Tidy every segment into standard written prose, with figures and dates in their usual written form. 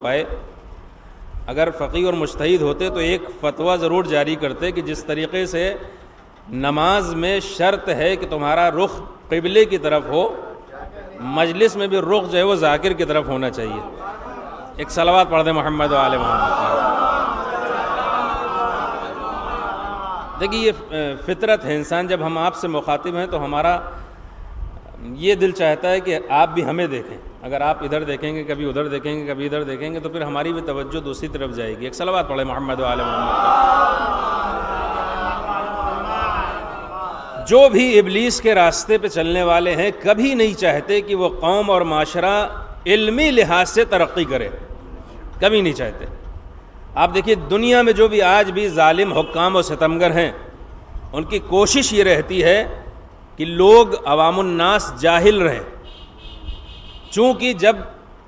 پائے. اگر فقیہ اور مجتہد ہوتے تو ایک فتویٰ ضرور جاری کرتے کہ جس طریقے سے نماز میں شرط ہے کہ تمہارا رخ قبلے کی طرف ہو، مجلس میں بھی رخ جو ہے وہ ذاکر کی طرف ہونا چاہیے. ایک صلوات پڑھ دیں محمد و آل محمد. دیکھیے یہ فطرت ہے انسان، جب ہم آپ سے مخاطب ہیں تو ہمارا یہ دل چاہتا ہے کہ آپ بھی ہمیں دیکھیں. اگر آپ ادھر دیکھیں گے، کبھی ادھر دیکھیں گے، کبھی ادھر دیکھیں گے، تو پھر ہماری بھی توجہ دوسری طرف جائے گی. ایک صلوات پڑھیں محمد و آل محمد. جو بھی ابلیس کے راستے پہ چلنے والے ہیں کبھی نہیں چاہتے کہ وہ قوم اور معاشرہ علمی لحاظ سے ترقی کرے، کبھی نہیں چاہتے. آپ دیکھیے دنیا میں جو بھی آج بھی ظالم حکام و ستمگر ہیں، ان کی کوشش یہ رہتی ہے کہ لوگ عوام الناس جاہل رہیں. چونکہ جب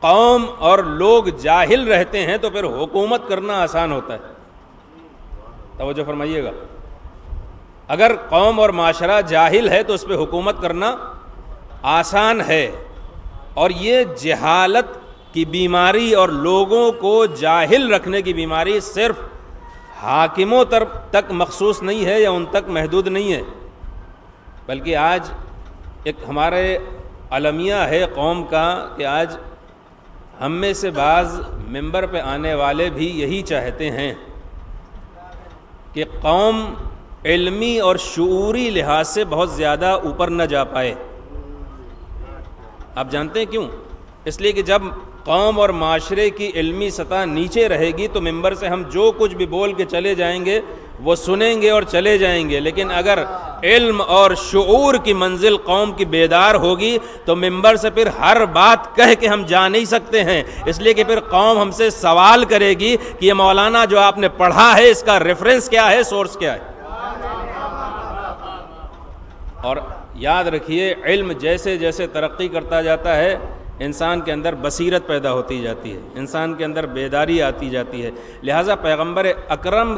قوم اور لوگ جاہل رہتے ہیں تو پھر حکومت کرنا آسان ہوتا ہے. توجہ فرمائیے گا. اگر قوم اور معاشرہ جاہل ہے تو اس پہ حکومت کرنا آسان ہے. اور یہ جہالت کی بیماری اور لوگوں کو جاہل رکھنے کی بیماری صرف حاکموں تک مخصوص نہیں ہے یا ان تک محدود نہیں ہے، بلکہ آج ایک ہمارے المیہ ہے قوم کا کہ آج ہم میں سے بعض ممبر پہ آنے والے بھی یہی چاہتے ہیں کہ قوم علمی اور شعوری لحاظ سے بہت زیادہ اوپر نہ جا پائے. آپ جانتے ہیں کیوں؟ اس لیے کہ جب قوم اور معاشرے کی علمی سطح نیچے رہے گی تو ممبر سے ہم جو کچھ بھی بول کے چلے جائیں گے وہ سنیں گے اور چلے جائیں گے. لیکن اگر علم اور شعور کی منزل قوم کی بیدار ہوگی تو ممبر سے پھر ہر بات کہہ کے ہم جا نہیں سکتے ہیں. اس لیے کہ پھر قوم ہم سے سوال کرے گی کہ یہ مولانا جو آپ نے پڑھا ہے اس کا ریفرنس کیا ہے، سورس کیا ہے. اور یاد رکھیے علم جیسے جیسے ترقی کرتا جاتا ہے انسان کے اندر بصیرت پیدا ہوتی جاتی ہے، انسان کے اندر بیداری آتی جاتی ہے. لہٰذا پیغمبر اکرم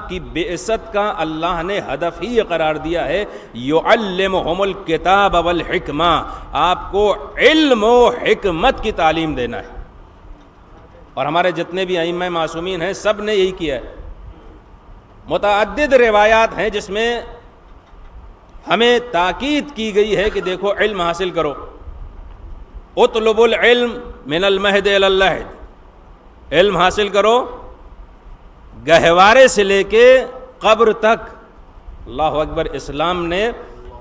کی بعثت کا اللہ نے ہدف ہی یہ قرار دیا ہے یعلمہم الکتاب والحکمہ، آپ کو علم و حکمت کی تعلیم دینا ہے. اور ہمارے جتنے بھی ائمہ معصومین ہیں سب نے یہی کیا ہے. متعدد روایات ہیں جس میں ہمیں تاکید کی گئی ہے کہ دیکھو علم حاصل کرو. اطلب العلم من المہد الی اللحد، علم حاصل کرو گہوارے سے لے کے قبر تک. اللہ اکبر. اسلام نے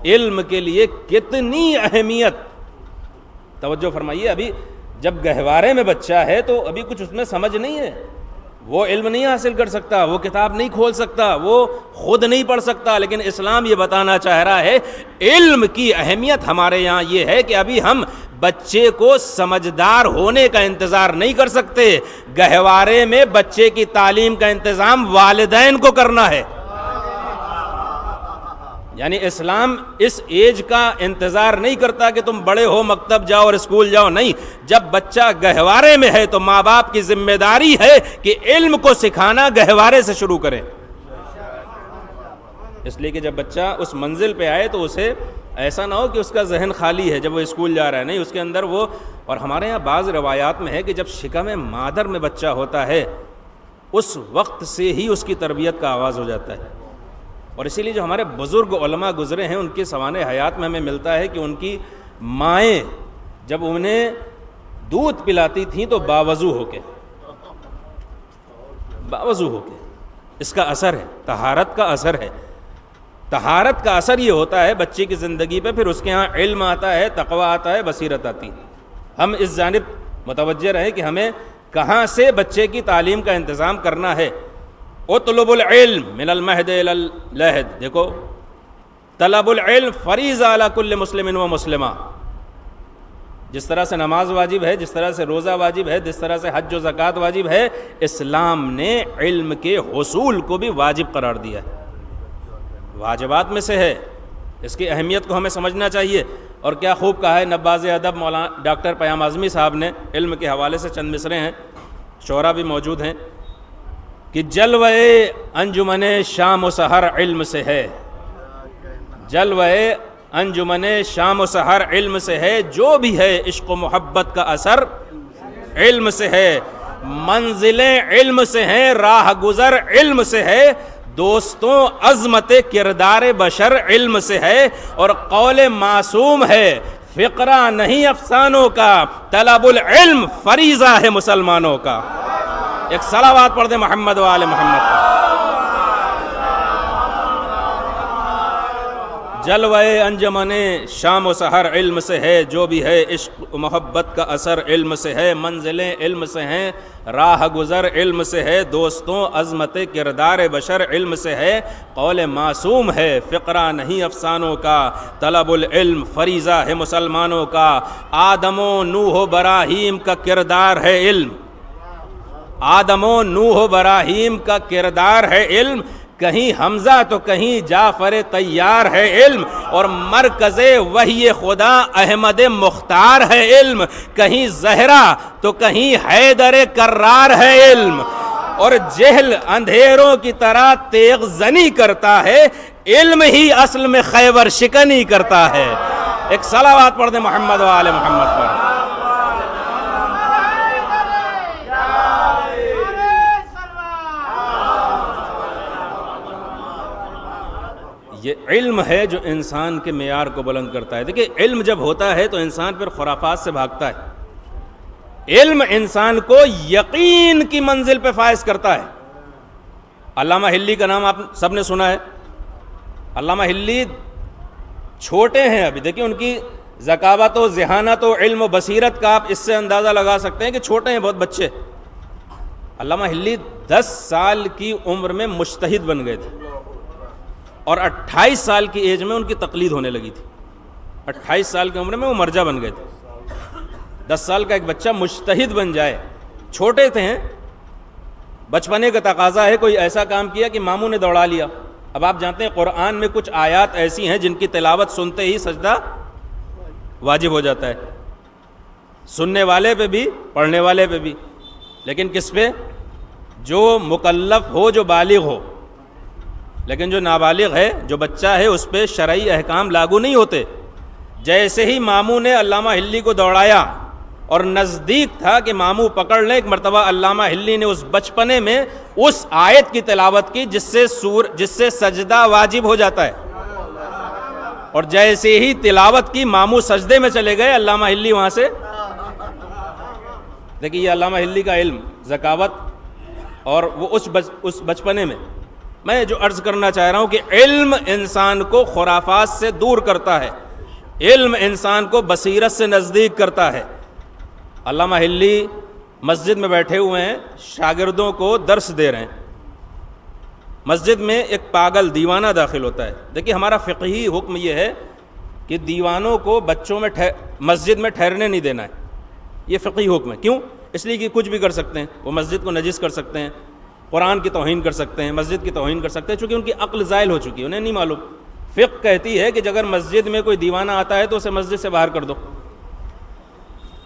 علم کے لیے کتنی اہمیت. توجہ فرمائیے. ابھی جب گہوارے میں بچہ ہے تو ابھی کچھ اس میں سمجھ نہیں ہے، وہ علم نہیں حاصل کر سکتا، وہ کتاب نہیں کھول سکتا، وہ خود نہیں پڑھ سکتا. لیکن اسلام یہ بتانا چاہ رہا ہے علم کی اہمیت ہمارے یہاں یہ ہے کہ ابھی ہم بچے کو سمجھدار ہونے کا انتظار نہیں کر سکتے. گہوارے میں بچے کی تعلیم کا انتظام والدین کو کرنا ہے. یعنی اسلام اس ایج کا انتظار نہیں کرتا کہ تم بڑے ہو مکتب جاؤ اور اسکول جاؤ. نہیں، جب بچہ گہوارے میں ہے تو ماں باپ کی ذمہ داری ہے کہ علم کو سکھانا گہوارے سے شروع کریں. اس لیے کہ جب بچہ اس منزل پہ آئے تو اسے ایسا نہ ہو کہ اس کا ذہن خالی ہے جب وہ اسکول جا رہا ہے. نہیں، اس کے اندر وہ. اور ہمارے یہاں بعض روایات میں ہے کہ جب شکم مادر میں بچہ ہوتا ہے اس وقت سے ہی اس کی تربیت کا آغاز ہو جاتا ہے. اور اسی لیے جو ہمارے بزرگ علماء گزرے ہیں ان کے سوانح حیات میں ہمیں ملتا ہے کہ ان کی مائیں جب انہیں دودھ پلاتی تھیں تو باوضو ہو کے اس کا اثر ہے، طہارت کا اثر ہے. طہارت کا اثر یہ ہوتا ہے بچے کی زندگی پہ، پھر اس کے ہاں علم آتا ہے، تقویٰ آتا ہے، بصیرت آتی ہے. ہم اس جانب متوجہ رہیں کہ ہمیں کہاں سے بچے کی تعلیم کا انتظام کرنا ہے. اطلب العلم من المہد الی اللحد. دیکھو طلب العلم فریضہ علی کل مسلم و مسلمہ. جس طرح سے نماز واجب ہے، جس طرح سے روزہ واجب ہے، جس طرح سے حج و زکوٰۃ واجب ہے، اسلام نے علم کے حصول کو بھی واجب قرار دیا ہے، واجبات میں سے ہے. اس کی اہمیت کو ہمیں سمجھنا چاہیے. اور کیا خوب کہا ہے نواز ادب مولانا ڈاکٹر پیام اعظمی صاحب نے. علم کے حوالے سے چند مصرے ہیں، شعرا بھی موجود ہیں کہ جلوے انجمن شام و سحر علم سے ہے، جلوے انجمن شام و سحر علم سے ہے، جو بھی ہے عشق و محبت کا اثر علم سے ہے. منزلیں علم سے ہیں، راہ گزر علم سے ہے، دوستوں عظمت کردار بشر علم سے ہے، اور قول معصوم ہے، فقرہ نہیں افسانوں کا، طلب العلم فریضہ ہے مسلمانوں کا۔ ایک صلوات پڑھ دیں محمد و آل محمد پر۔ جلوہ انجمن شام و سحر علم سے ہے، جو بھی ہے عشق و محبت کا اثر علم سے ہے، منزلیں علم سے ہیں، راہ گزر علم سے ہے، دوستوں عظمت کردار بشر علم سے ہے، قول معصوم ہے، فقرہ نہیں افسانوں کا، طلب العلم فریضہ ہے مسلمانوں کا۔ آدم و نوح و ابراہیم کا کردار ہے علم، آدم و نوح و ابراہیم کا کردار ہے علم، کہیں حمزہ تو کہیں جعفر طیار ہے علم، اور مرکز وحی خدا احمد مختار ہے علم، کہیں زہرا تو کہیں حیدر کرار ہے علم، اور جہل اندھیروں کی طرح تیغ زنی کرتا ہے، علم ہی اصل میں خیبر شکنی کرتا ہے۔ ایک صلوات پڑھ دیں محمد و آل محمد پر۔ یہ علم ہے جو انسان کے معیار کو بلند کرتا ہے۔ دیکھیں علم جب ہوتا ہے تو انسان پھر خرافات سے بھاگتا ہے، علم انسان کو یقین کی منزل پہ فائز کرتا ہے۔ علامہ حلی کا نام آپ سب نے سنا ہے۔ علامہ حلی چھوٹے ہیں ابھی، دیکھیں ان کی ذکاوت و ذہانت و علم و بصیرت کا آپ اس سے اندازہ لگا سکتے ہیں کہ چھوٹے ہیں، بہت بچے۔ علامہ حلی 10 سال کی عمر میں مجتہد بن گئے تھے، اور 28 سال کی ایج میں ان کی تقلید ہونے لگی تھی۔ 28 سال کی عمر میں وہ مرجع بن گئے تھے۔ 10 سال کا ایک بچہ مجتہد بن جائے، چھوٹے تھے ہیں، بچپنے کا تقاضا ہے، کوئی ایسا کام کیا کہ ماموں نے دوڑا لیا۔ اب آپ جانتے ہیں قرآن میں کچھ آیات ایسی ہیں جن کی تلاوت سنتے ہی سجدہ واجب ہو جاتا ہے، سننے والے پہ بھی پڑھنے والے پہ بھی، لیکن کس پہ؟ جو مکلف ہو، جو بالغ ہو۔ لیکن جو نابالغ ہے، جو بچہ ہے، اس پہ شرعی احکام لاگو نہیں ہوتے۔ جیسے ہی ماموں نے علامہ حلی کو دوڑایا اور نزدیک تھا کہ ماموں پکڑ لیں، ایک مرتبہ علامہ حلی نے اس بچپنے میں اس آیت کی تلاوت کی جس سے سجدہ واجب ہو جاتا ہے، اور جیسے ہی تلاوت کی ماموں سجدے میں چلے گئے، علامہ حلی وہاں سے۔ دیکھیے یہ علامہ حلی کا علم، ذکاوت، اور وہ اس بچپنے میں۔ میں جو عرض کرنا چاہ رہا ہوں کہ علم انسان کو خرافات سے دور کرتا ہے، علم انسان کو بصیرت سے نزدیک کرتا ہے۔ علامہ حلی مسجد میں بیٹھے ہوئے ہیں، شاگردوں کو درس دے رہے ہیں۔ مسجد میں ایک پاگل دیوانہ داخل ہوتا ہے۔ دیکھیے ہمارا فقہی حکم یہ ہے کہ دیوانوں کو بچوں میں مسجد میں ٹھہرنے نہیں دینا ہے، یہ فقہی حکم ہے۔ کیوں؟ اس لیے کہ کچھ بھی کر سکتے ہیں، وہ مسجد کو نجس کر سکتے ہیں، قرآن کی توہین کر سکتے ہیں، مسجد کی توہین کر سکتے ہیں، چونکہ ان کی عقل زائل ہو چکی ہے، انہیں نہیں معلوم۔ فقہ کہتی ہے کہ اگر مسجد میں کوئی دیوانہ آتا ہے تو اسے مسجد سے باہر کر دو۔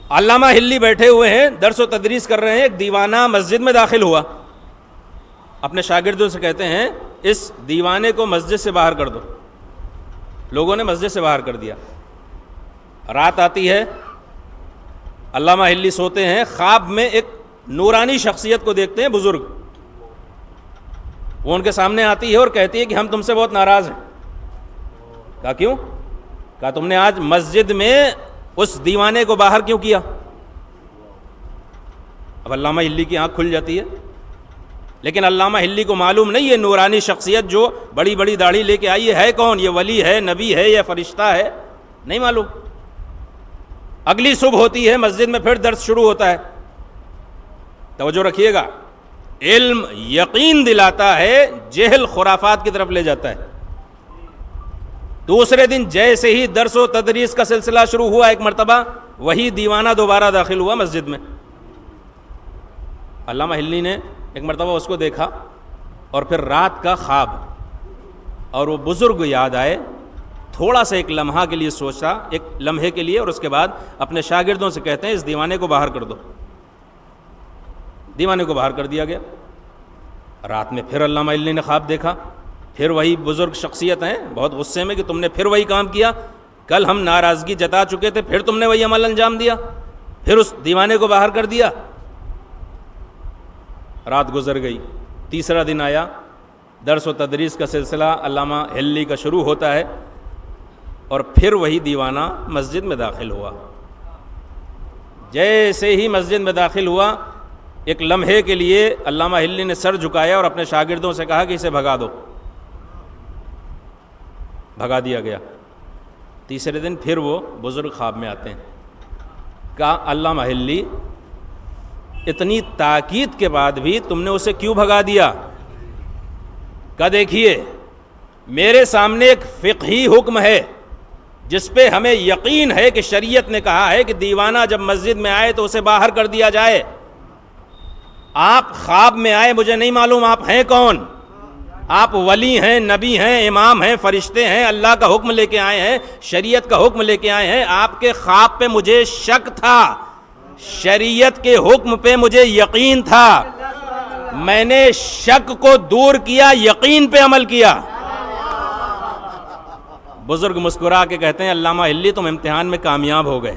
علامہ حلی بیٹھے ہوئے ہیں، درس و تدریس کر رہے ہیں، ایک دیوانہ مسجد میں داخل ہوا، اپنے شاگردوں سے کہتے ہیں اس دیوانے کو مسجد سے باہر کر دو۔ لوگوں نے مسجد سے باہر کر دیا۔ رات آتی ہے، علامہ حلی سوتے ہیں، خواب میں ایک نورانی شخصیت کو دیکھتے ہیں، بزرگ، وہ ان کے سامنے آتی ہے اور کہتی ہے کہ ہم تم سے بہت ناراض ہیں۔ کہا کیوں؟ کہا تم نے آج مسجد میں اس دیوانے کو باہر کیوں کیا؟ اب علامہ حلی کی آنکھ کھل جاتی ہے، لیکن علامہ حلی کو معلوم نہیں یہ نورانی شخصیت جو بڑی بڑی داڑھی لے کے آئی ہے کون، یہ ولی ہے، نبی ہے یا فرشتہ ہے، نہیں معلوم۔ اگلی صبح ہوتی ہے، مسجد میں پھر درس شروع ہوتا ہے۔ توجہ رکھیے گا، علم یقین دلاتا ہے، جہل خرافات کی طرف لے جاتا ہے۔ دوسرے دن جیسے ہی درس و تدریس کا سلسلہ شروع ہوا، ایک مرتبہ وہی دیوانہ دوبارہ داخل ہوا مسجد میں۔ علامہ حلی نے ایک مرتبہ اس کو دیکھا، اور پھر رات کا خواب اور وہ بزرگ یاد آئے۔ تھوڑا سا ایک لمحہ کے لیے سوچا، ایک لمحے کے لیے، اور اس کے بعد اپنے شاگردوں سے کہتے ہیں اس دیوانے کو باہر کر دو۔ دیوانے کو باہر کر دیا گیا۔ رات میں پھر علامہ حلی نے خواب دیکھا، پھر وہی بزرگ شخصیت ہیں، بہت غصے میں کہ تم نے پھر وہی کام کیا، کل ہم ناراضگی جتا چکے تھے، پھر تم نے وہی عمل انجام دیا، پھر اس دیوانے کو باہر کر دیا۔ رات گزر گئی، تیسرا دن آیا، درس و تدریس کا سلسلہ علامہ ہلی کا شروع ہوتا ہے، اور پھر وہی دیوانہ مسجد میں داخل ہوا۔ جیسے ہی مسجد میں داخل ہوا، ایک لمحے کے لیے علامہ ہلی نے سر جھکایا اور اپنے شاگردوں سے کہا کہ اسے بھگا دو۔ بھگا دیا گیا۔ تیسرے دن پھر وہ بزرگ خواب میں آتے ہیں۔ کہا علامہ ہلی، اتنی تاکید کے بعد بھی تم نے اسے کیوں بھگا دیا؟ کہا دیکھیے، میرے سامنے ایک فقہی حکم ہے جس پہ ہمیں یقین ہے کہ شریعت نے کہا ہے کہ دیوانہ جب مسجد میں آئے تو اسے باہر کر دیا جائے۔ آپ خواب میں آئے، مجھے نہیں معلوم آپ ہیں کون، آپ ولی ہیں، نبی ہیں، امام ہیں، فرشتے ہیں، اللہ کا حکم لے کے آئے ہیں، شریعت کا حکم لے کے آئے ہیں۔ آپ کے خواب پہ مجھے شک تھا، شریعت کے حکم پہ مجھے یقین تھا، میں نے شک کو دور کیا، یقین پہ عمل کیا۔ بزرگ مسکرا کے کہتے ہیں علامہ ہلی تم امتحان میں کامیاب ہو گئے،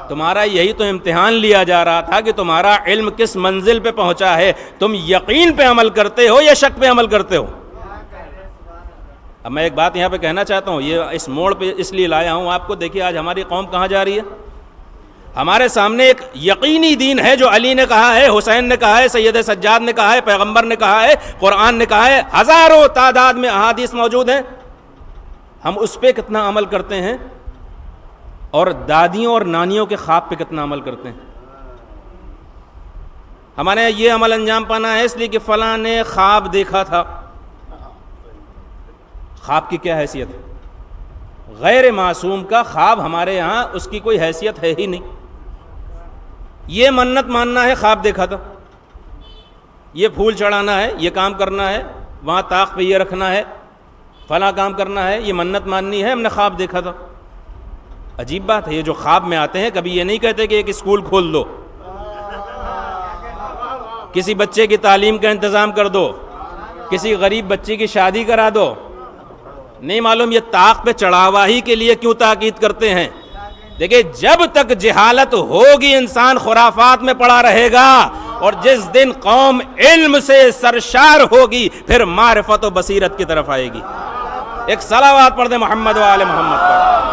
تمہارا یہی تو امتحان لیا جا رہا تھا کہ تمہارا علم کس منزل پہ پہنچا ہے، تم یقین پہ عمل کرتے ہو یا شک پہ عمل کرتے ہو۔ اب میں ایک بات یہاں پہ کہنا چاہتا ہوں، یہ اس موڑ پہ اس لیے لایا ہوں آپ کو، دیکھیے آج ہماری قوم کہاں جا رہی ہے۔ ہمارے سامنے ایک یقینی دین ہے جو علی نے کہا ہے، حسین نے کہا ہے، سید سجاد نے کہا ہے، پیغمبر نے کہا ہے، قرآن نے کہا ہے، ہزاروں تعداد میں احادیث موجود ہیں، ہم اس پہ کتنا عمل کرتے ہیں اور دادیوں اور نانیوں کے خواب پہ کتنا عمل کرتے ہیں۔ ہمارے یہ عمل انجام پانا ہے اس لیے کہ فلاں نے خواب دیکھا تھا۔ خواب کی کیا حیثیت ہے؟ غیر معصوم کا خواب ہمارے ہاں اس کی کوئی حیثیت ہے ہی نہیں۔ یہ منت ماننا ہے خواب دیکھا تھا، یہ پھول چڑھانا ہے، یہ کام کرنا ہے، وہاں طاق پہ یہ رکھنا ہے، فلاں کام کرنا ہے، یہ منت ماننی ہے، ہم نے خواب دیکھا تھا۔ عجیب بات ہے، یہ جو خواب میں آتے ہیں کبھی یہ نہیں کہتے کہ ایک اسکول کھول دو، کسی بچے کی تعلیم کا انتظام کر دو، کسی غریب بچی کی شادی کرا دو۔ نہیں معلوم یہ طاق پہ چڑھاوا ہی کے لیے کیوں تاکید کرتے ہیں۔ دیکھیں جب تک جہالت ہوگی انسان خرافات میں پڑا رہے گا، اور جس دن قوم علم سے سرشار ہوگی پھر معرفت و بصیرت کی طرف آئے گی۔ ایک صلوات پڑھ دیں محمد و آل محمد پر۔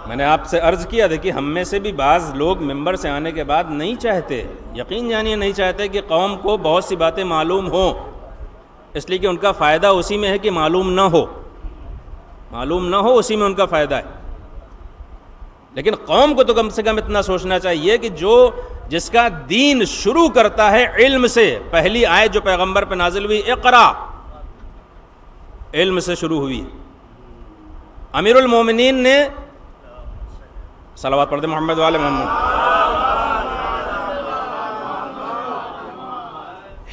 میں نے آپ سے عرض کیا، دیکھیے ہم میں سے بھی بعض لوگ ممبر سے آنے کے بعد نہیں چاہتے، یقین جانیے نہیں چاہتے کہ قوم کو بہت سی باتیں معلوم ہوں، اس لیے کہ ان کا فائدہ اسی میں ہے کہ معلوم نہ ہو، معلوم نہ ہو اسی میں ان کا فائدہ ہے۔ لیکن قوم کو تو کم سے کم اتنا سوچنا چاہیے کہ جس کا دین شروع کرتا ہے علم سے، پہلی آیت جو پیغمبر پہ نازل ہوئی اقرا، علم سے شروع ہوئی۔ امیر المومنین نے صلوات پڑھتے محمد وآل محمد۔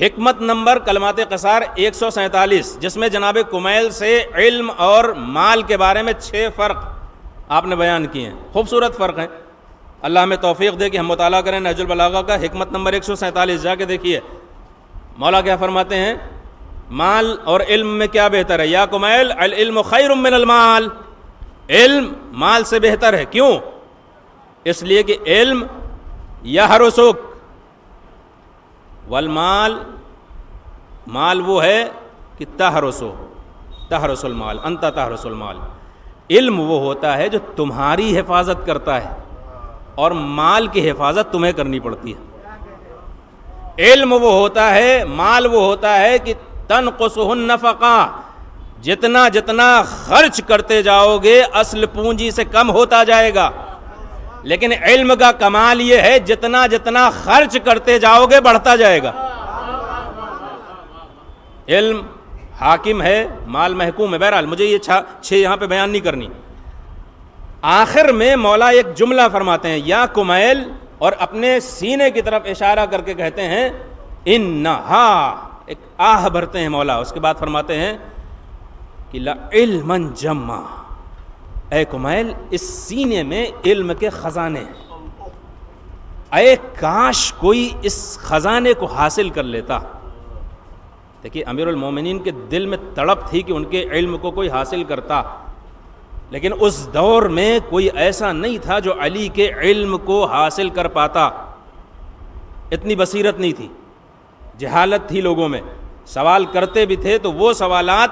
حکمت نمبر کلمات قصار 147، جس میں جناب کمیل سے علم اور مال کے بارے میں 6 فرق آپ نے بیان کیے ہیں، خوبصورت فرق ہیں۔ اللہ ہمیں توفیق دے کہ ہم مطالعہ کریں نہج البلاغہ کا۔ حکمت نمبر 147 جا کے دیکھیے مولا کیا فرماتے ہیں، مال اور علم میں کیا بہتر ہے؟ یا کمیل العلم خیر من المال، علم مال سے بہتر ہے۔ کیوں؟ اس لیے کہ علم یحرسک، والمال، مال وہ ہے کہ تحرس المال، انت تحرس المال۔ علم وہ ہوتا ہے جو تمہاری حفاظت کرتا ہے، اور مال کی حفاظت تمہیں کرنی پڑتی ہے۔ علم وہ ہوتا ہے، مال وہ ہوتا ہے کہ تنقصہ النفقہ، جتنا جتنا خرچ کرتے جاؤ گے اصل پونجی سے کم ہوتا جائے گا، لیکن علم کا کمال یہ ہے جتنا جتنا خرچ کرتے جاؤ گے بڑھتا جائے گا۔ علم حاکم ہے، مال محکوم ہے۔ بہرحال مجھے یہ 6 یہاں پہ بیان نہیں کرنی۔ آخر میں مولا ایک جملہ فرماتے ہیں، یا کمیل، اور اپنے سینے کی طرف اشارہ کر کے کہتے ہیں انہا، ایک آہ بھرتے ہیں مولا، اس کے بعد فرماتے ہیں کہ لعلما جما، اے کمیل اس سینے میں علم کے خزانے ہیں، اے کاش کوئی اس خزانے کو حاصل کر لیتا۔ دیکھیے امیر المومنین کے دل میں تڑپ تھی کہ ان کے علم کو کوئی حاصل کرتا، لیکن اس دور میں کوئی ایسا نہیں تھا جو علی کے علم کو حاصل کر پاتا، اتنی بصیرت نہیں تھی، جہالت تھی لوگوں میں، سوال کرتے بھی تھے تو وہ سوالات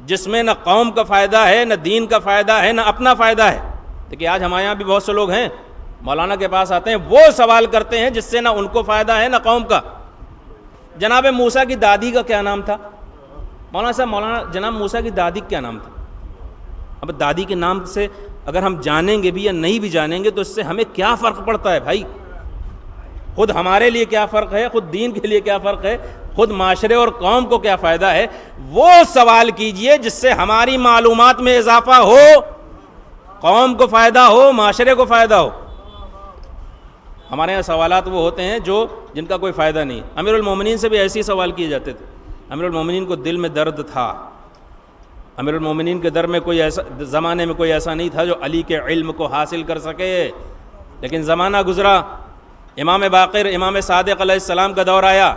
جس میں نہ قوم کا فائدہ ہے، نہ دین کا فائدہ ہے، نہ اپنا فائدہ ہے۔ دیکھیے آج ہمارے یہاں بھی بہت سے لوگ ہیں مولانا کے پاس آتے ہیں، وہ سوال کرتے ہیں جس سے نہ ان کو فائدہ ہے نہ قوم کا۔ جناب موسیٰ کی دادی کا کیا نام تھا؟ مولانا صاحب مولانا جناب موسیٰ کی دادی کا کیا نام تھا؟ اب دادی کے نام سے اگر ہم جانیں گے بھی یا نہیں بھی جانیں گے تو اس سے ہمیں کیا فرق پڑتا ہے بھائی؟ خود ہمارے لیے کیا فرق ہے، خود دین کے لیے کیا فرق ہے، خود معاشرے اور قوم کو کیا فائدہ ہے؟ وہ سوال کیجئے جس سے ہماری معلومات میں اضافہ ہو، قوم کو فائدہ ہو، معاشرے کو فائدہ ہو۔ ہمارے یہاں سوالات وہ ہوتے ہیں جن کا کوئی فائدہ نہیں۔ امیر المومنین سے بھی ایسے ہی سوال کیے جاتے تھے۔ امیر المومنین کو دل میں درد تھا، امیر المومنین کے در میں کوئی ایسا زمانے میں کوئی ایسا نہیں تھا جو علی کے علم کو حاصل کر سکے، لیکن زمانہ گزرا، امام باقر امام صادق علیہ السلام کا دور آیا،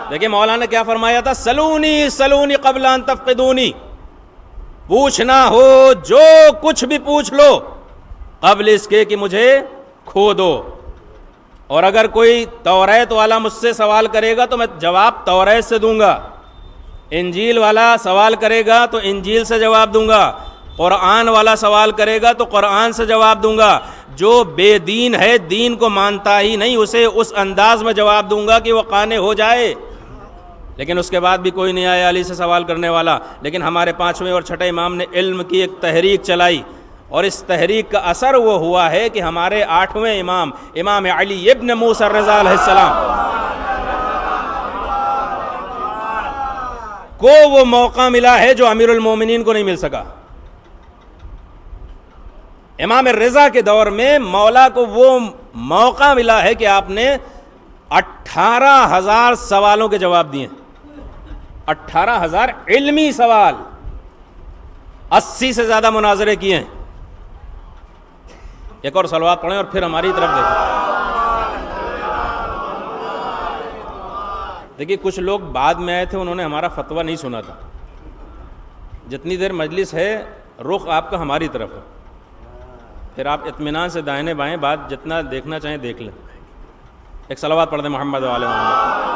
دیکھیں مولانا نے کیا فرمایا تھا، سلونی سلونی قبل ان تفقدونی، پوچھنا ہو جو کچھ بھی پوچھ لو قبل اس کے کہ مجھے کھو دو، اور اگر کوئی توریت والا مجھ سے سوال کرے گا تو میں جواب توریت سے دوں گا، انجیل والا سوال کرے گا تو انجیل سے جواب دوں گا، قرآن والا سوال کرے گا تو قرآن سے جواب دوں گا، جو بے دین ہے دین کو مانتا ہی نہیں اسے اس انداز میں جواب دوں گا کہ وہ قانع ہو جائے۔ لیکن اس کے بعد بھی کوئی نہیں آیا علی سے سوال کرنے والا، لیکن ہمارے 5ویں اور 6ٹھے امام نے علم کی ایک تحریک چلائی، اور اس تحریک کا اثر وہ ہوا ہے کہ ہمارے 8ویں امام امام علی ابن موسیٰ الرضا علیہ السلام کو وہ موقع ملا ہے جو امیر المومنین کو نہیں مل سکا۔ امام رضا کے دور میں مولا کو وہ موقع ملا ہے کہ آپ نے 18,000 سوالوں کے جواب دیے، 18,000 علمی سوال، 80 سے زیادہ مناظرے کیے ہیں۔ ایک اور صلوات پڑھیں اور پھر ہماری طرف دیکھیں کچھ لوگ بعد میں آئے تھے، انہوں نے ہمارا فتویٰ نہیں سنا تھا۔ جتنی دیر مجلس ہے رخ آپ کا ہماری طرف ہے، پھر آپ اطمینان سے دائیں بائیں بات جتنا دیکھنا چاہیں دیکھ لیں۔ ایک صلوات پڑھ دیں محمد وعلی محمد۔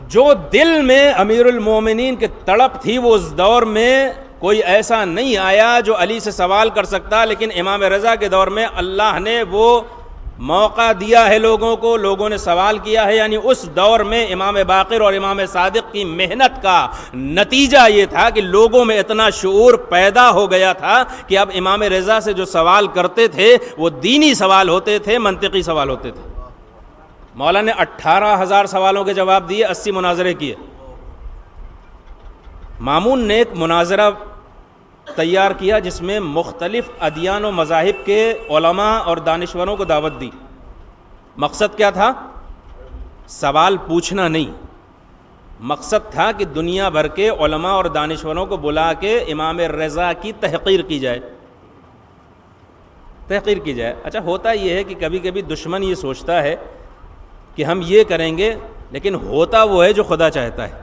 جو دل میں امیر المومنین کے تڑپ تھی وہ اس دور میں کوئی ایسا نہیں آیا جو علی سے سوال کر سکتا، لیکن امام رضا کے دور میں اللہ نے وہ موقع دیا ہے لوگوں کو، لوگوں نے سوال کیا ہے، یعنی اس دور میں امام باقر اور امام صادق کی محنت کا نتیجہ یہ تھا کہ لوگوں میں اتنا شعور پیدا ہو گیا تھا کہ اب امام رضا سے جو سوال کرتے تھے وہ دینی سوال ہوتے تھے، منطقی سوال ہوتے تھے۔ مولا نے 18,000 سوالوں کے جواب دیے، 80 مناظرے کیے۔ مامون نے ایک مناظرہ تیار کیا جس میں مختلف ادیان و مذاہب کے علماء اور دانشوروں کو دعوت دی۔ مقصد کیا تھا؟ سوال پوچھنا نہیں، مقصد تھا کہ دنیا بھر کے علماء اور دانشوروں کو بلا کے امام رضا کی تحقیر کی جائے، تحقیر کی جائے۔ اچھا ہوتا یہ ہے کہ کبھی کبھی دشمن یہ سوچتا ہے کہ ہم یہ کریں گے، لیکن ہوتا وہ ہے جو خدا چاہتا ہے۔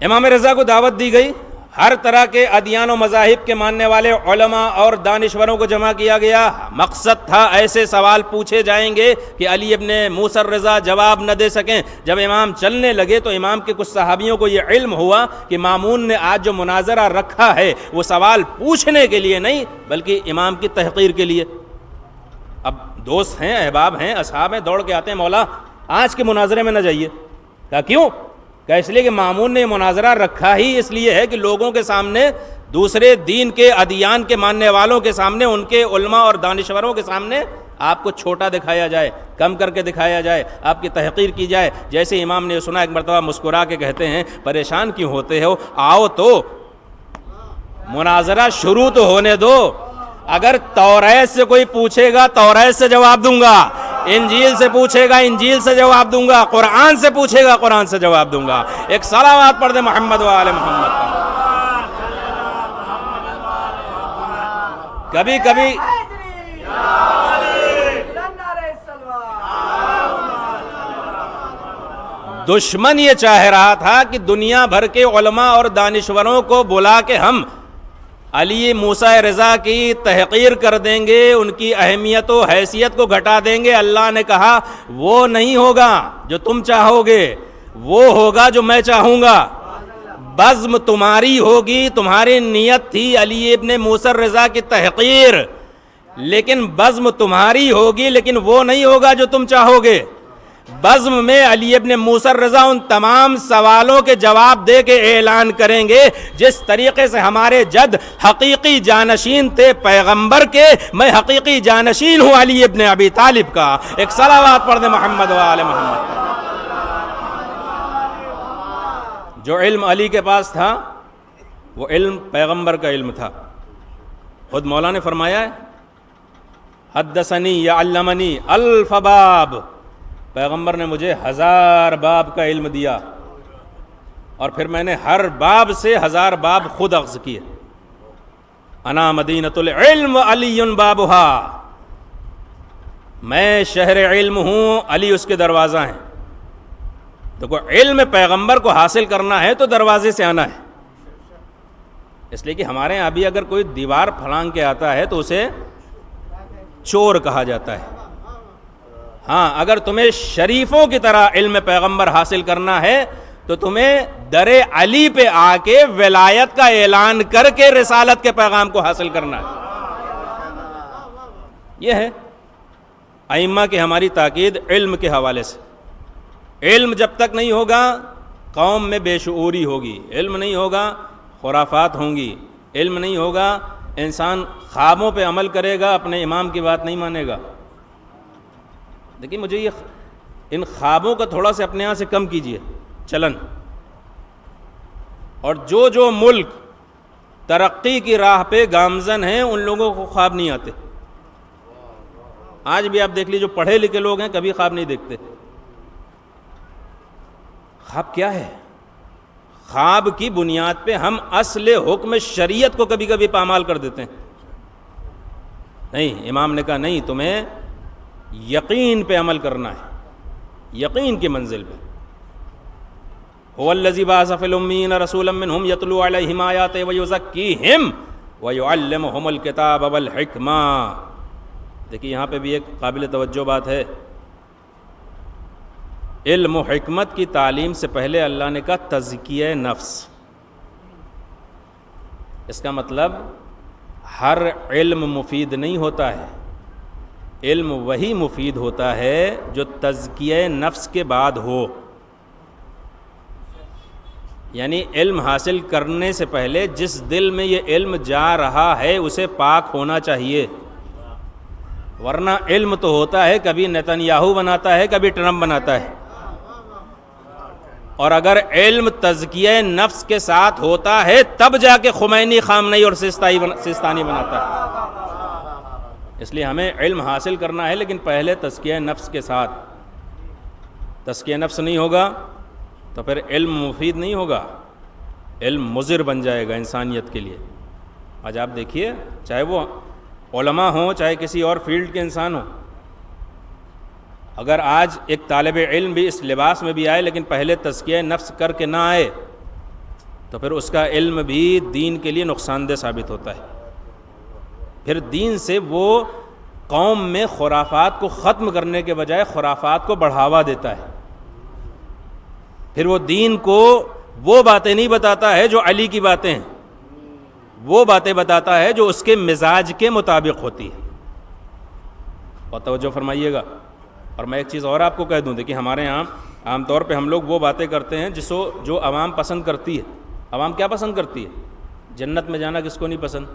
امام رضا کو دعوت دی گئی، ہر طرح کے ادیان و مذاہب کے ماننے والے علماء اور دانشوروں کو جمع کیا گیا۔ مقصد تھا ایسے سوال پوچھے جائیں گے کہ علی ابن موسیٰ الرضا جواب نہ دے سکیں۔ جب امام چلنے لگے تو امام کے کچھ صحابیوں کو یہ علم ہوا کہ مامون نے آج جو مناظرہ رکھا ہے وہ سوال پوچھنے کے لیے نہیں بلکہ امام کی تحقیر کے لیے۔ اب دوست ہیں، احباب ہیں، اصحاب ہیں، دوڑ کے آتے ہیں، مولا آج کے مناظرے میں نہ جائیے۔ کہا کیوں؟ کہ اس لیے کہ مامون نے مناظرہ رکھا ہی اس لیے ہے کہ لوگوں کے سامنے، دوسرے دین کے ادیان کے ماننے والوں کے سامنے، ان کے علماء اور دانشوروں کے سامنے آپ کو چھوٹا دکھایا جائے، کم کر کے دکھایا جائے، آپ کی تحقیر کی جائے۔ جیسے امام نے سنا ایک مرتبہ مسکرا کے کہتے ہیں، پریشان کیوں ہوتے ہو، آؤ تو مناظرہ شروع تو ہونے دو۔ اگر توریت سے کوئی پوچھے گا توریت سے جواب دوں گا، انجیل سے پوچھے گا انجیل سے جواب دوں گا، قرآن سے پوچھے گا قرآن سے جواب دوں گا۔ ایک صلوات پڑھ دے محمد و آل محمد۔ کبھی کبھی دشمن یہ چاہ رہا تھا کہ دنیا بھر کے علماء اور دانشوروں کو بلا کے ہم علی موسیٰ رضا کی تحقیر کر دیں گے، ان کی اہمیت و حیثیت کو گھٹا دیں گے۔ اللہ نے کہا وہ نہیں ہوگا جو تم چاہو گے، وہ ہوگا جو میں چاہوں گا۔ بزم تمہاری ہوگی، تمہاری نیت تھی علی ابن موسیٰ رضا کی تحقیر، لیکن بزم تمہاری ہوگی، لیکن وہ نہیں ہوگا جو تم چاہو گے۔ بزم میں علی ابن موسیٰ رضا ان تمام سوالوں کے جواب دے کے اعلان کریں گے جس طریقے سے ہمارے جد حقیقی جانشین تھے پیغمبر کے، میں حقیقی جانشین ہوں علی ابن ابی طالب کا۔ ایک صلوات پڑھ دیں محمد و آل محمد۔ جو علم علی کے پاس تھا وہ علم پیغمبر کا علم تھا۔ خود مولا نے فرمایا ہے حدثنی یا علمنی الف باب، پیغمبر نے مجھے 1000 باب کا علم دیا اور پھر میں نے ہر باب سے 1000 باب خود اخذ کیے۔ انا مدینۃ العلم علی بابھا، میں شہر علم ہوں، علی اس کے دروازہ ہیں۔ تو علم پیغمبر کو حاصل کرنا ہے تو دروازے سے آنا ہے۔ اس لیے کہ ہمارے یہاں بھی اگر کوئی دیوار پھلانگ کے آتا ہے تو اسے چور کہا جاتا ہے۔ ہاں، اگر تمہیں شریفوں کی طرح علم پیغمبر حاصل کرنا ہے تو تمہیں در علی پہ آ کے ولایت کا اعلان کر کے رسالت کے پیغام کو حاصل کرنا ہے۔ یہ ہے ائمہ کی ہماری تاکید علم کے حوالے سے۔ علم جب تک نہیں ہوگا قوم میں بے شعوری ہوگی، علم نہیں ہوگا خرافات ہوں گی، علم نہیں ہوگا انسان خوابوں پہ عمل کرے گا، اپنے امام کی بات نہیں مانے گا۔ دیکھیے مجھے یہ ان خوابوں کا تھوڑا سے اپنے یہاں سے کم کیجئے چلن، اور جو ملک ترقی کی راہ پہ گامزن ہیں ان لوگوں کو خواب نہیں آتے۔ آج بھی آپ دیکھ لیجیے جو پڑھے لکھے لوگ ہیں کبھی خواب نہیں دیکھتے۔ خواب کیا ہے؟ خواب کی بنیاد پہ ہم اصل حکم شریعت کو کبھی کبھی پامال کر دیتے ہیں۔ نہیں، امام نے کہا نہیں، تمہیں یقین پہ عمل کرنا ہے، یقین کی منزل پہ۔ هو الذی بعث فی الامین رسولا منہم یتلو علیہم آیاتہ ویزکیہم ویعلمہم الکتاب والحکمہ۔ دیکھیے یہاں پہ بھی ایک قابل توجہ بات ہے، علم و حکمت کی تعلیم سے پہلے اللہ نے کہا تزکیہ نفس۔ اس کا مطلب ہر علم مفید نہیں ہوتا ہے، علم وہی مفید ہوتا ہے جو تزکیہ نفس کے بعد ہو۔ یعنی علم حاصل کرنے سے پہلے جس دل میں یہ علم جا رہا ہے اسے پاک ہونا چاہیے، ورنہ علم تو ہوتا ہے، کبھی نتنیاہو بناتا ہے، کبھی ٹرمپ بناتا ہے۔ اور اگر علم تزکیہ نفس کے ساتھ ہوتا ہے تب جا کے خمینی، خامنئی اور سیستانی بناتا ہے۔ اس لیے ہمیں علم حاصل کرنا ہے لیکن پہلے تزکیہ نفس کے ساتھ۔ تزکیہ نفس نہیں ہوگا تو پھر علم مفید نہیں ہوگا، علم مضر بن جائے گا انسانیت کے لیے۔ آج آپ دیکھیے چاہے وہ علماء ہوں چاہے کسی اور فیلڈ کے انسان ہوں، اگر آج ایک طالب علم بھی اس لباس میں بھی آئے لیکن پہلے تزکیہ نفس کر کے نہ آئے تو پھر اس کا علم بھی دین کے لیے نقصان دہ ثابت ہوتا ہے۔ پھر دین سے وہ قوم میں خرافات کو ختم کرنے کے بجائے خرافات کو بڑھاوا دیتا ہے۔ پھر وہ دین کو وہ باتیں نہیں بتاتا ہے جو علی کی باتیں ہیں، وہ باتیں بتاتا ہے جو اس کے مزاج کے مطابق ہوتی ہے۔ اور توجہ فرمائیے گا۔ اور میں ایک چیز اور آپ کو کہہ دوں، دیکھیے ہمارے یہاں عام طور پہ ہم لوگ وہ باتیں کرتے ہیں جو عوام پسند کرتی ہے۔ عوام کیا پسند کرتی ہے؟ جنت میں جانا کس کو نہیں پسند؟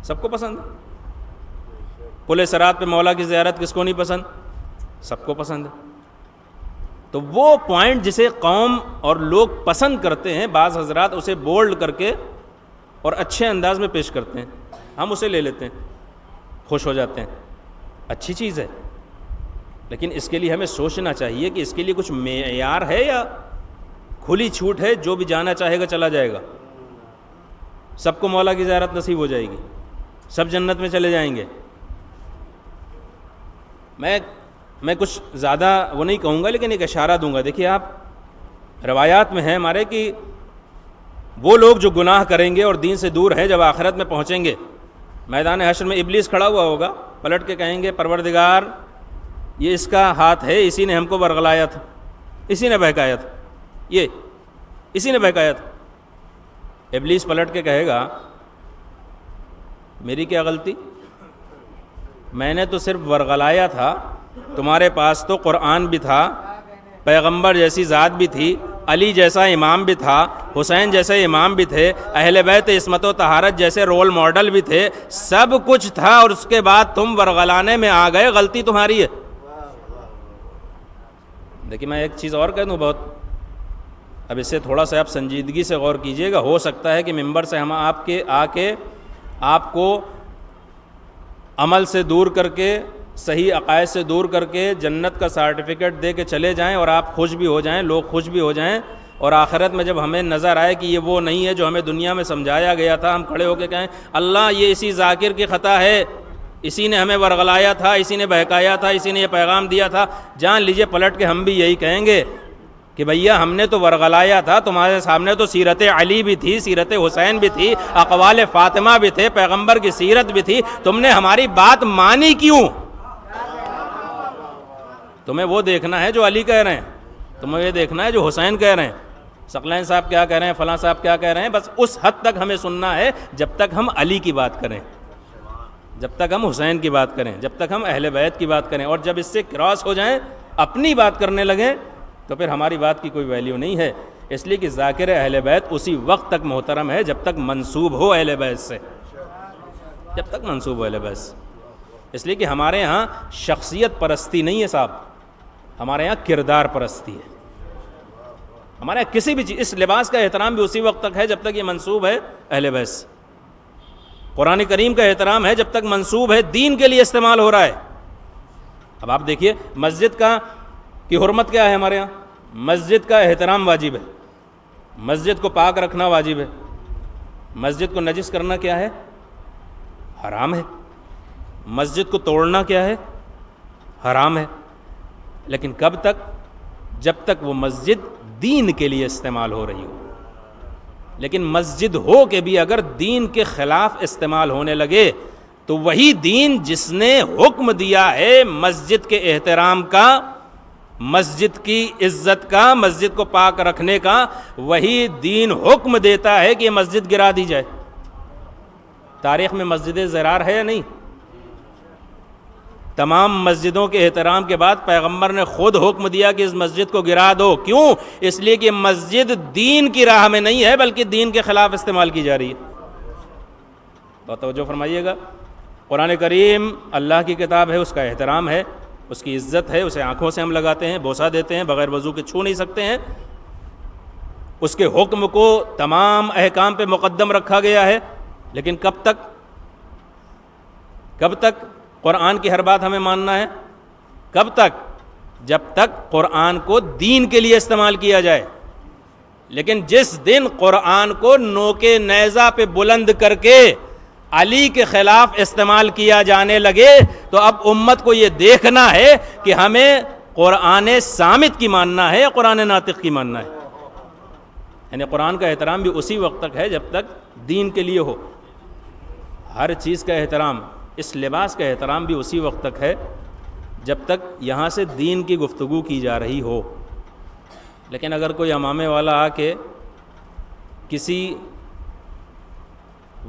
سب کو پسند ہے۔ پل صراط پہ مولا کی زیارت کس کو نہیں پسند؟ سب کو پسند ہے۔ تو وہ پوائنٹ جسے قوم اور لوگ پسند کرتے ہیں، بعض حضرات اسے بولڈ کر کے اور اچھے انداز میں پیش کرتے ہیں، ہم اسے لے لیتے ہیں، خوش ہو جاتے ہیں، اچھی چیز ہے، لیکن اس کے لیے ہمیں سوچنا چاہیے کہ اس کے لیے کچھ معیار ہے یا کھلی چھوٹ ہے، جو بھی جانا چاہے گا چلا جائے گا۔ سب کو مولا کی زیارت نصیب ہو جائے گی، سب جنت میں چلے جائیں گے. میں کچھ زیادہ وہ نہیں کہوں گا، لیکن ایک اشارہ دوں گا. دیکھیے آپ، روایات میں ہے ہمارے کہ وہ لوگ جو گناہ کریں گے اور دین سے دور ہیں، جب آخرت میں پہنچیں گے، میدان حشر میں ابلیس کھڑا ہوا ہوگا، پلٹ کے کہیں گے پروردگار یہ اس کا ہاتھ ہے، اسی نے ہم کو ورغلایا تھا، اسی نے بہکایا تھا، یہ اسی نے بہکایا تھا. ابلیس پلٹ کے کہے گا میری کیا غلطی، میں نے تو صرف ورغلایا تھا، تمہارے پاس تو قرآن بھی تھا، پیغمبر جیسی ذات بھی تھی، علی جیسا امام بھی تھا، حسین جیسے امام بھی تھے، اہل بیت عصمت و طہارت جیسے رول ماڈل بھی تھے، سب کچھ تھا، اور اس کے بعد تم ورغلانے میں آ گئے، غلطی تمہاری ہے. دیکھیے میں ایک چیز اور کہہ دوں، بہت اب اس سے تھوڑا سا آپ سنجیدگی سے غور کیجئے گا. ہو سکتا ہے کہ ممبر سے ہم آپ کو عمل سے دور کر کے، صحیح عقائد سے دور کر کے جنت کا سرٹیفکیٹ دے کے چلے جائیں، اور آپ خوش بھی ہو جائیں، لوگ خوش بھی ہو جائیں، اور آخرت میں جب ہمیں نظر آئے کہ یہ وہ نہیں ہے جو ہمیں دنیا میں سمجھایا گیا تھا، ہم کھڑے ہو کے کہیں اللہ یہ اسی ذاکر کی خطا ہے، اسی نے ہمیں ورغلایا تھا، اسی نے بہکایا تھا، اسی نے یہ پیغام دیا تھا. جان لیجئے پلٹ کے ہم بھی یہی کہیں گے کہ بھیا ہم نے تو ورغلایا تھا، تمہارے سامنے تو سیرت علی بھی تھی، سیرت حسین بھی تھی، اقوال فاطمہ بھی تھے، پیغمبر کی سیرت بھی تھی، تم نے ہماری بات مانی کیوں؟ تمہیں وہ دیکھنا ہے جو علی کہہ رہے ہیں، تمہیں یہ دیکھنا ہے جو حسین کہہ رہے ہیں، ثقلین صاحب کیا کہہ رہے ہیں، فلاں صاحب کیا کہہ رہے ہیں. بس اس حد تک ہمیں سننا ہے جب تک ہم علی کی بات کریں، جب تک ہم حسین کی بات کریں، جب تک ہم اہل بیت کی بات کریں. اور جب اس سے کراس ہو جائیں، اپنی بات کرنے لگیں، تو پھر ہماری بات کی کوئی ویلیو نہیں ہے. اس لیے کہ ذاکر اہل بیت اسی وقت تک محترم ہے جب تک منسوب ہو اہل بیت سے، جب تک منسوب ہو اہل بیت سے. اس لیے کہ ہمارے ہاں شخصیت پرستی نہیں ہے صاحب، ہمارے یہاں کردار پرستی ہے. ہمارے یہاں کسی بھی چیز، اس لباس کا احترام بھی اسی وقت تک ہے جب تک یہ منسوب ہے اہل بیت سے. قرآن کریم کا احترام ہے جب تک منسوب ہے دین کے لیے استعمال ہو رہا ہے. اب آپ دیکھیے مسجد کی حرمت کیا ہے ہمارے ہاں، مسجد کا احترام واجب ہے، مسجد کو پاک رکھنا واجب ہے، مسجد کو نجس کرنا کیا ہے، حرام ہے، مسجد کو توڑنا کیا ہے، حرام ہے. لیکن کب تک؟ جب تک وہ مسجد دین کے لیے استعمال ہو رہی ہو. لیکن مسجد ہو کے بھی اگر دین کے خلاف استعمال ہونے لگے تو وہی دین جس نے حکم دیا ہے مسجد کے احترام کا، مسجد کی عزت کا، مسجد کو پاک رکھنے کا، وہی دین حکم دیتا ہے کہ یہ مسجد گرا دی جائے. تاریخ میں مسجد زرار ہے یا نہیں؟ تمام مسجدوں کے احترام کے بعد پیغمبر نے خود حکم دیا کہ اس مسجد کو گرا دو. کیوں؟ اس لیے کہ مسجد دین کی راہ میں نہیں ہے بلکہ دین کے خلاف استعمال کی جا رہی ہے. تو توجہ فرمائیے گا. قرآن کریم اللہ کی کتاب ہے، اس کا احترام ہے، اس کی عزت ہے، اسے آنکھوں سے ہم لگاتے ہیں، بوسہ دیتے ہیں، بغیر وضو کے چھو نہیں سکتے ہیں. اس کے حکم کو تمام احکام پہ مقدم رکھا گیا ہے. لیکن کب تک قرآن کی ہر بات ہمیں ماننا ہے؟ کب تک؟ جب تک قرآن کو دین کے لیے استعمال کیا جائے. لیکن جس دن قرآن کو نوکے نیزہ پہ بلند کر کے علی کے خلاف استعمال کیا جانے لگے تو اب امت کو یہ دیکھنا ہے کہ ہمیں قرآن صامت کی ماننا ہے یا قرآن ناطق کی ماننا ہے. یعنی قرآن کا احترام بھی اسی وقت تک ہے جب تک دین کے لیے ہو. ہر چیز کا احترام، اس لباس کا احترام بھی اسی وقت تک ہے جب تک یہاں سے دین کی گفتگو کی جا رہی ہو. لیکن اگر کوئی امامے والا آ کے کسی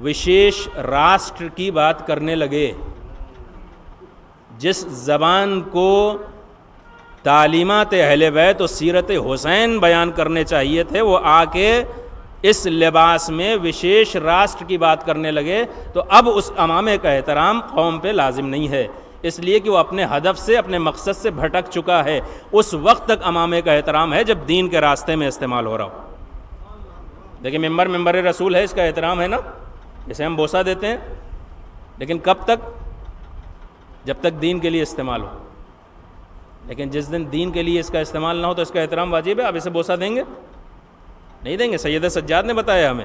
وشیش راشٹر کی بات کرنے لگے، جس زبان کو تعلیمات اہل بیت و سیرت حسین بیان کرنے چاہیے تھے، وہ آ کے اس لباس میں وشیش راشٹر کی بات کرنے لگے، تو اب اس امامے کا احترام قوم پہ لازم نہیں ہے، اس لیے کہ وہ اپنے ہدف سے، اپنے مقصد سے بھٹک چکا ہے. اس وقت تک امامے کا احترام ہے جب دین کے راستے میں استعمال ہو رہا ہو. دیکھیں ممبر رسول ہے، اس کا احترام ہے نا، اسے ہم بوسہ دیتے ہیں. لیکن کب تک؟ جب تک دین کے لیے استعمال ہو. لیکن جس دن دین کے لیے اس کا استعمال نہ ہو تو اس کا احترام واجب ہے. آپ اسے بوسہ دیں گے؟ نہیں دیں گے. سید سجاد نے بتایا ہمیں.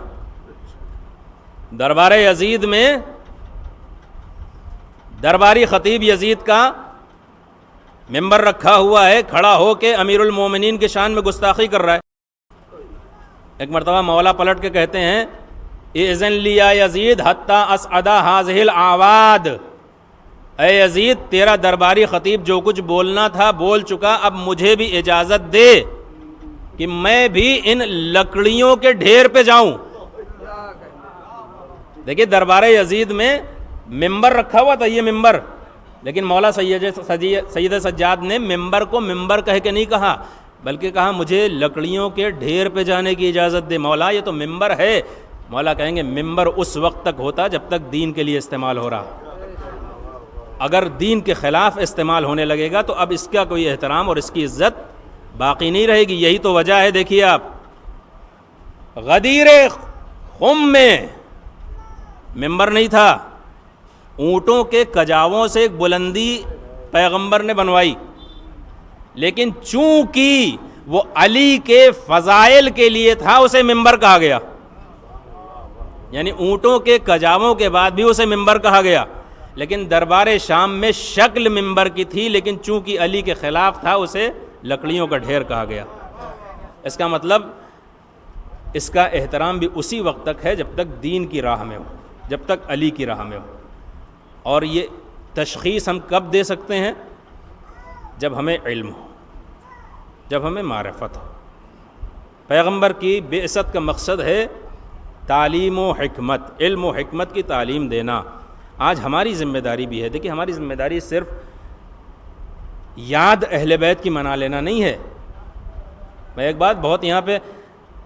دربار یزید میں درباری خطیب یزید کا ممبر رکھا ہوا ہے، کھڑا ہو کے امیر المومنین کے شان میں گستاخی کر رہا ہے۔ ایک مرتبہ مولا پلٹ کے کہتے ہیں اذن لی یا یزید حتی اسعد ہذہ الاعواد، اے یزید تیرا درباری خطیب جو کچھ بولنا تھا بول چکا، اب مجھے بھی اجازت دے کہ میں بھی ان لکڑیوں کے ڈھیر پہ جاؤں۔ دیکھیے دربار یزید میں ممبر رکھا ہوا تھا، یہ ممبر، لیکن مولا سید سجاد نے ممبر کو ممبر کہہ کے نہیں کہا، بلکہ کہا مجھے لکڑیوں کے ڈھیر پہ جانے کی اجازت دے۔ مولا یہ تو ممبر ہے، مولا کہیں گے ممبر اس وقت تک ہوتا جب تک دین کے لیے استعمال ہو رہا، اگر دین کے خلاف استعمال ہونے لگے گا تو اب اس کا کوئی احترام اور اس کی عزت باقی نہیں رہے گی۔ یہی تو وجہ ہے، دیکھیے آپ غدیر خم میں ممبر نہیں تھا، اونٹوں کے کجاووں سے ایک بلندی پیغمبر نے بنوائی، لیکن چونکہ وہ علی کے فضائل کے لیے تھا اسے ممبر کہا گیا، یعنی اونٹوں کے کجاووں کے بعد بھی اسے ممبر کہا گیا۔ لیکن دربار شام میں شکل ممبر کی تھی، لیکن چونکہ علی کے خلاف تھا اسے لکڑیوں کا ڈھیر کہا گیا۔ اس کا مطلب اس کا احترام بھی اسی وقت تک ہے جب تک دین کی راہ میں ہو، جب تک علی کی راہ میں ہو۔ اور یہ تشخیص ہم کب دے سکتے ہیں؟ جب ہمیں علم ہو، جب ہمیں معرفت ہو۔ پیغمبر کی بعثت کا مقصد ہے تعلیم و حکمت، علم و حکمت کی تعلیم دینا۔ آج ہماری ذمہ داری بھی ہے، دیکھیے ہماری ذمہ داری صرف یاد اہل بیت کی منا لینا نہیں ہے۔ میں ایک بات بہت یہاں پہ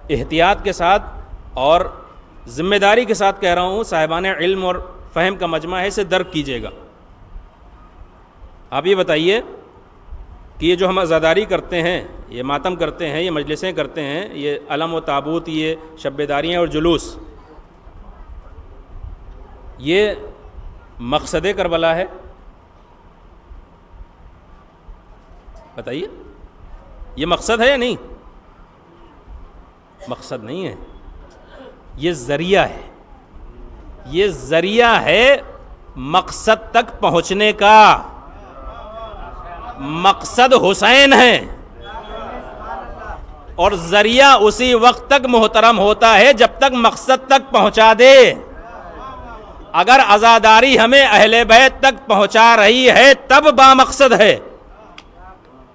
احتیاط کے ساتھ اور ذمہ داری کے ساتھ کہہ رہا ہوں، صاحبان علم اور فہم کا مجمع ہے، اسے درک کیجیے گا۔ آپ یہ بتائیے کہ یہ جو ہم عزاداری کرتے ہیں، یہ ماتم کرتے ہیں، یہ مجلسیں کرتے ہیں، یہ علم و تابوت، یہ شب بیداریاں اور جلوس، یہ مقصد کربلا ہے؟ بتائیے، یہ مقصد ہے یا نہیں؟ مقصد نہیں ہے، یہ ذریعہ ہے، یہ ذریعہ ہے مقصد تک پہنچنے کا۔ مقصد حسین ہے اور ذریعہ اسی وقت تک محترم ہوتا ہے جب تک مقصد تک پہنچا دے۔ اگر عزاداری ہمیں اہل بیت تک پہنچا رہی ہے تب بامقصد ہے،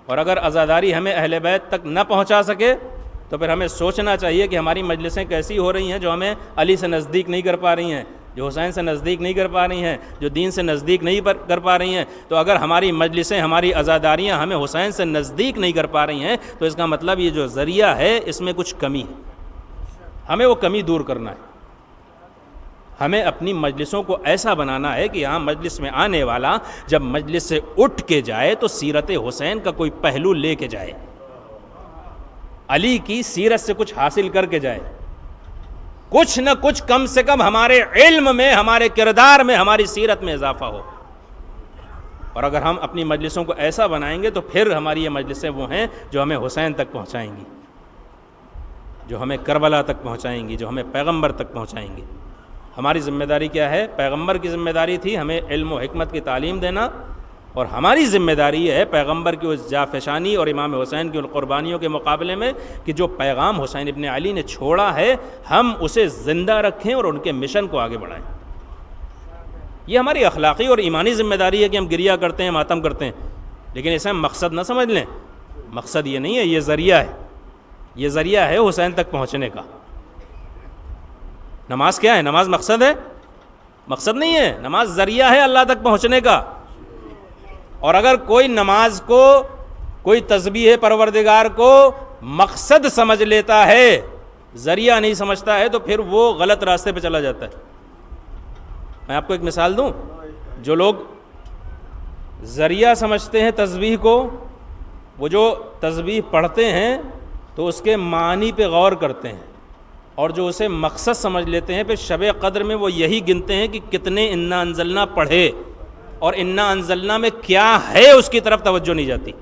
اور اگر عزاداری ہمیں اہل بیت تک نہ پہنچا سکے تو پھر ہمیں سوچنا چاہیے کہ ہماری مجلسیں کیسی ہو رہی ہیں جو ہمیں علی سے نزدیک نہیں کر پا رہی ہیں، جو حسین سے نزدیک نہیں کر پا رہی ہیں، جو دین سے نزدیک نہیں کر پا رہی ہیں۔ تو اگر ہماری مجلسیں، ہماری عزاداریاں ہمیں حسین سے نزدیک نہیں کر پا رہی ہیں تو اس کا مطلب یہ جو ذریعہ ہے اس میں کچھ کمی ہے، ہمیں وہ کمی دور کرنا ہے۔ ہمیں اپنی مجلسوں کو ایسا بنانا ہے کہ یہاں مجلس میں آنے والا جب مجلس سے اٹھ کے جائے تو سیرت حسین کا کوئی پہلو لے کے جائے، علی کی سیرت سے کچھ حاصل کر کے جائے، کچھ نہ کچھ کم سے کم ہمارے علم میں، ہمارے کردار میں، ہماری سیرت میں اضافہ ہو۔ اور اگر ہم اپنی مجلسوں کو ایسا بنائیں گے تو پھر ہماری یہ مجلسیں وہ ہیں جو ہمیں حسین تک پہنچائیں گی، جو ہمیں کربلا تک پہنچائیں گی، جو ہمیں پیغمبر تک پہنچائیں گی۔ ہماری ذمہ داری کیا ہے؟ پیغمبر کی ذمہ داری تھی ہمیں علم و حکمت کی تعلیم دینا، اور ہماری ذمہ داری یہ ہے پیغمبر کی اس جافشانی اور امام حسین کی قربانیوں کے مقابلے میں کہ جو پیغام حسین ابن علی نے چھوڑا ہے ہم اسے زندہ رکھیں اور ان کے مشن کو آگے بڑھائیں۔ یہ ہماری اخلاقی اور ایمانی ذمہ داری ہے کہ ہم گریہ کرتے ہیں، ماتم کرتے ہیں، لیکن اسے ہم مقصد نہ سمجھ لیں۔ مقصد یہ نہیں ہے، یہ ذریعہ ہے، یہ ذریعہ ہے حسین تک پہنچنے کا۔ نماز کیا ہے؟ نماز مقصد ہے؟ مقصد نہیں ہے، نماز ذریعہ ہے اللہ تک پہنچنے کا۔ اور اگر کوئی نماز کو، کوئی تسبیح پروردگار کو مقصد سمجھ لیتا ہے، ذریعہ نہیں سمجھتا ہے، تو پھر وہ غلط راستے پہ چلا جاتا ہے۔ میں آپ کو ایک مثال دوں، جو لوگ ذریعہ سمجھتے ہیں تسبیح کو، وہ جو تسبیح پڑھتے ہیں تو اس کے معنی پہ غور کرتے ہیں، اور جو اسے مقصد سمجھ لیتے ہیں پھر شب قدر میں وہ یہی گنتے ہیں کہ کتنے انا انزلنا پڑھے، اور انا انزلنا میں کیا ہے اس کی طرف توجہ نہیں جاتی۔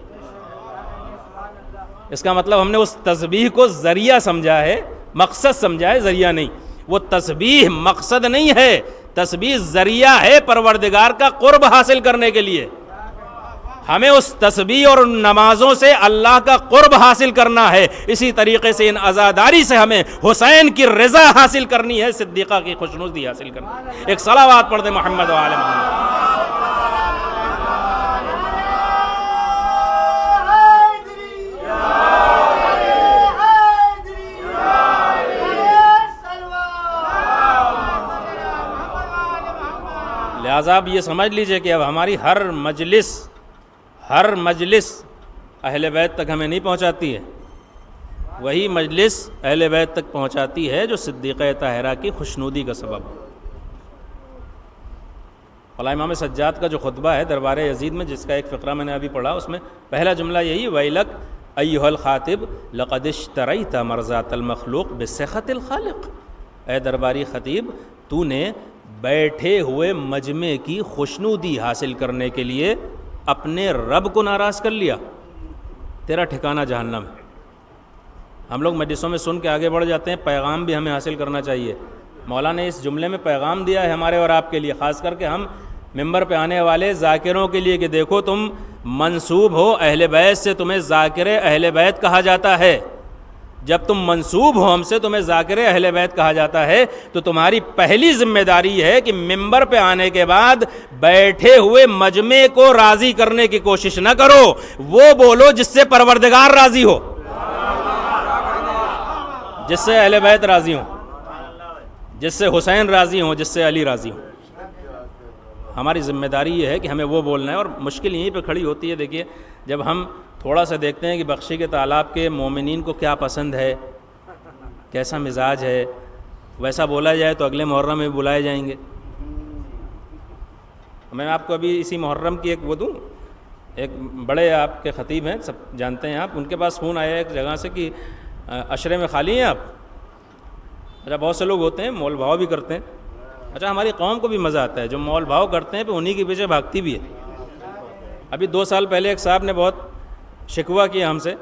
اس کا مطلب ہم نے اس تسبیح کو ذریعہ سمجھا ہے، مقصد سمجھا ہے، ذریعہ نہیں۔ وہ تسبیح مقصد نہیں ہے، تسبیح ذریعہ ہے پروردگار کا قرب حاصل کرنے کے لیے۔ ہمیں اس تسبیح اور ان نمازوں سے اللہ کا قرب حاصل کرنا ہے۔ اسی طریقے سے ان عزاداری سے ہمیں حسین کی رضا حاصل کرنی ہے، صدیقہ کی خوشنودی حاصل کرنی ہے۔ ایک صلوات پڑھ دیں محمد و آل محمد۔ لہٰذا آپ یہ سمجھ لیجئے کہ اب ہماری ہر مجلس اہل بیت تک ہمیں نہیں پہنچاتی ہے، وہی مجلس اہل بیت تک پہنچاتی ہے جو صدیقہ طاہرہ کی خوشنودی کا سبب ہو۔ مولا امام سجاد کا جو خطبہ ہے دربار یزید میں، جس کا ایک فقرہ میں نے ابھی پڑھا، اس میں پہلا جملہ یہی، ویلک ایھا الخاطب لقد اشتریت مرضات المخلوق بسخط الخالق۔ اے درباری خطیب، تو نے بیٹھے ہوئے مجمع کی خوشنودی حاصل کرنے کے لیے اپنے رب کو ناراض کر لیا، تیرا ٹھکانہ جہنم ہے۔ ہم لوگ مجلسوں میں سن کے آگے بڑھ جاتے ہیں، پیغام بھی ہمیں حاصل کرنا چاہیے۔ مولا نے اس جملے میں پیغام دیا ہے ہمارے اور آپ کے لیے، خاص کر کے ہم ممبر پہ آنے والے ذاکروں کے لیے، کہ دیکھو تم منسوب ہو اہل بیت سے، تمہیں ذاکر اہل بیت کہا جاتا ہے۔ جب تم منسوب ہو ہم سے، تمہیں ذاکر اہل بیت کہا جاتا ہے، تو تمہاری پہلی ذمہ داری ہے کہ ممبر پہ آنے کے بعد بیٹھے ہوئے مجمع کو راضی کرنے کی کوشش نہ کرو، وہ بولو جس سے پروردگار راضی ہو، جس سے اہل بیت راضی ہوں، جس سے حسین راضی ہوں، جس سے علی راضی ہوں۔ ہماری ذمہ داری یہ ہے کہ ہمیں وہ بولنا ہے، اور مشکل یہیں پہ کھڑی ہوتی ہے۔ دیکھیے، جب ہم تھوڑا سا دیکھتے ہیں کہ بخشی کے تالاب کے مومنین کو کیا پسند ہے، کیسا مزاج ہے، ویسا بولا جائے تو اگلے محرم میں بلائے جائیں گے۔ میں آپ کو ابھی اسی محرم کی ایک وہ دوں، ایک بڑے آپ کے خطیب ہیں، سب جانتے ہیں آپ، ان کے پاس فون آیا ایک جگہ سے کہ عشرے میں خالی ہیں آپ؟ اچھا، بہت سے لوگ ہوتے ہیں مول بھاؤ بھی کرتے ہیں۔ اچھا، ہماری قوم کو بھی مزہ آتا ہے، جو مول بھاؤ کرتے ہیں پھر انہی کے پیچھے بھاگتی بھی ہے۔ ابھی 2 سال پہلے ایک صاحب نے بہت شکوہ کیا ہم سے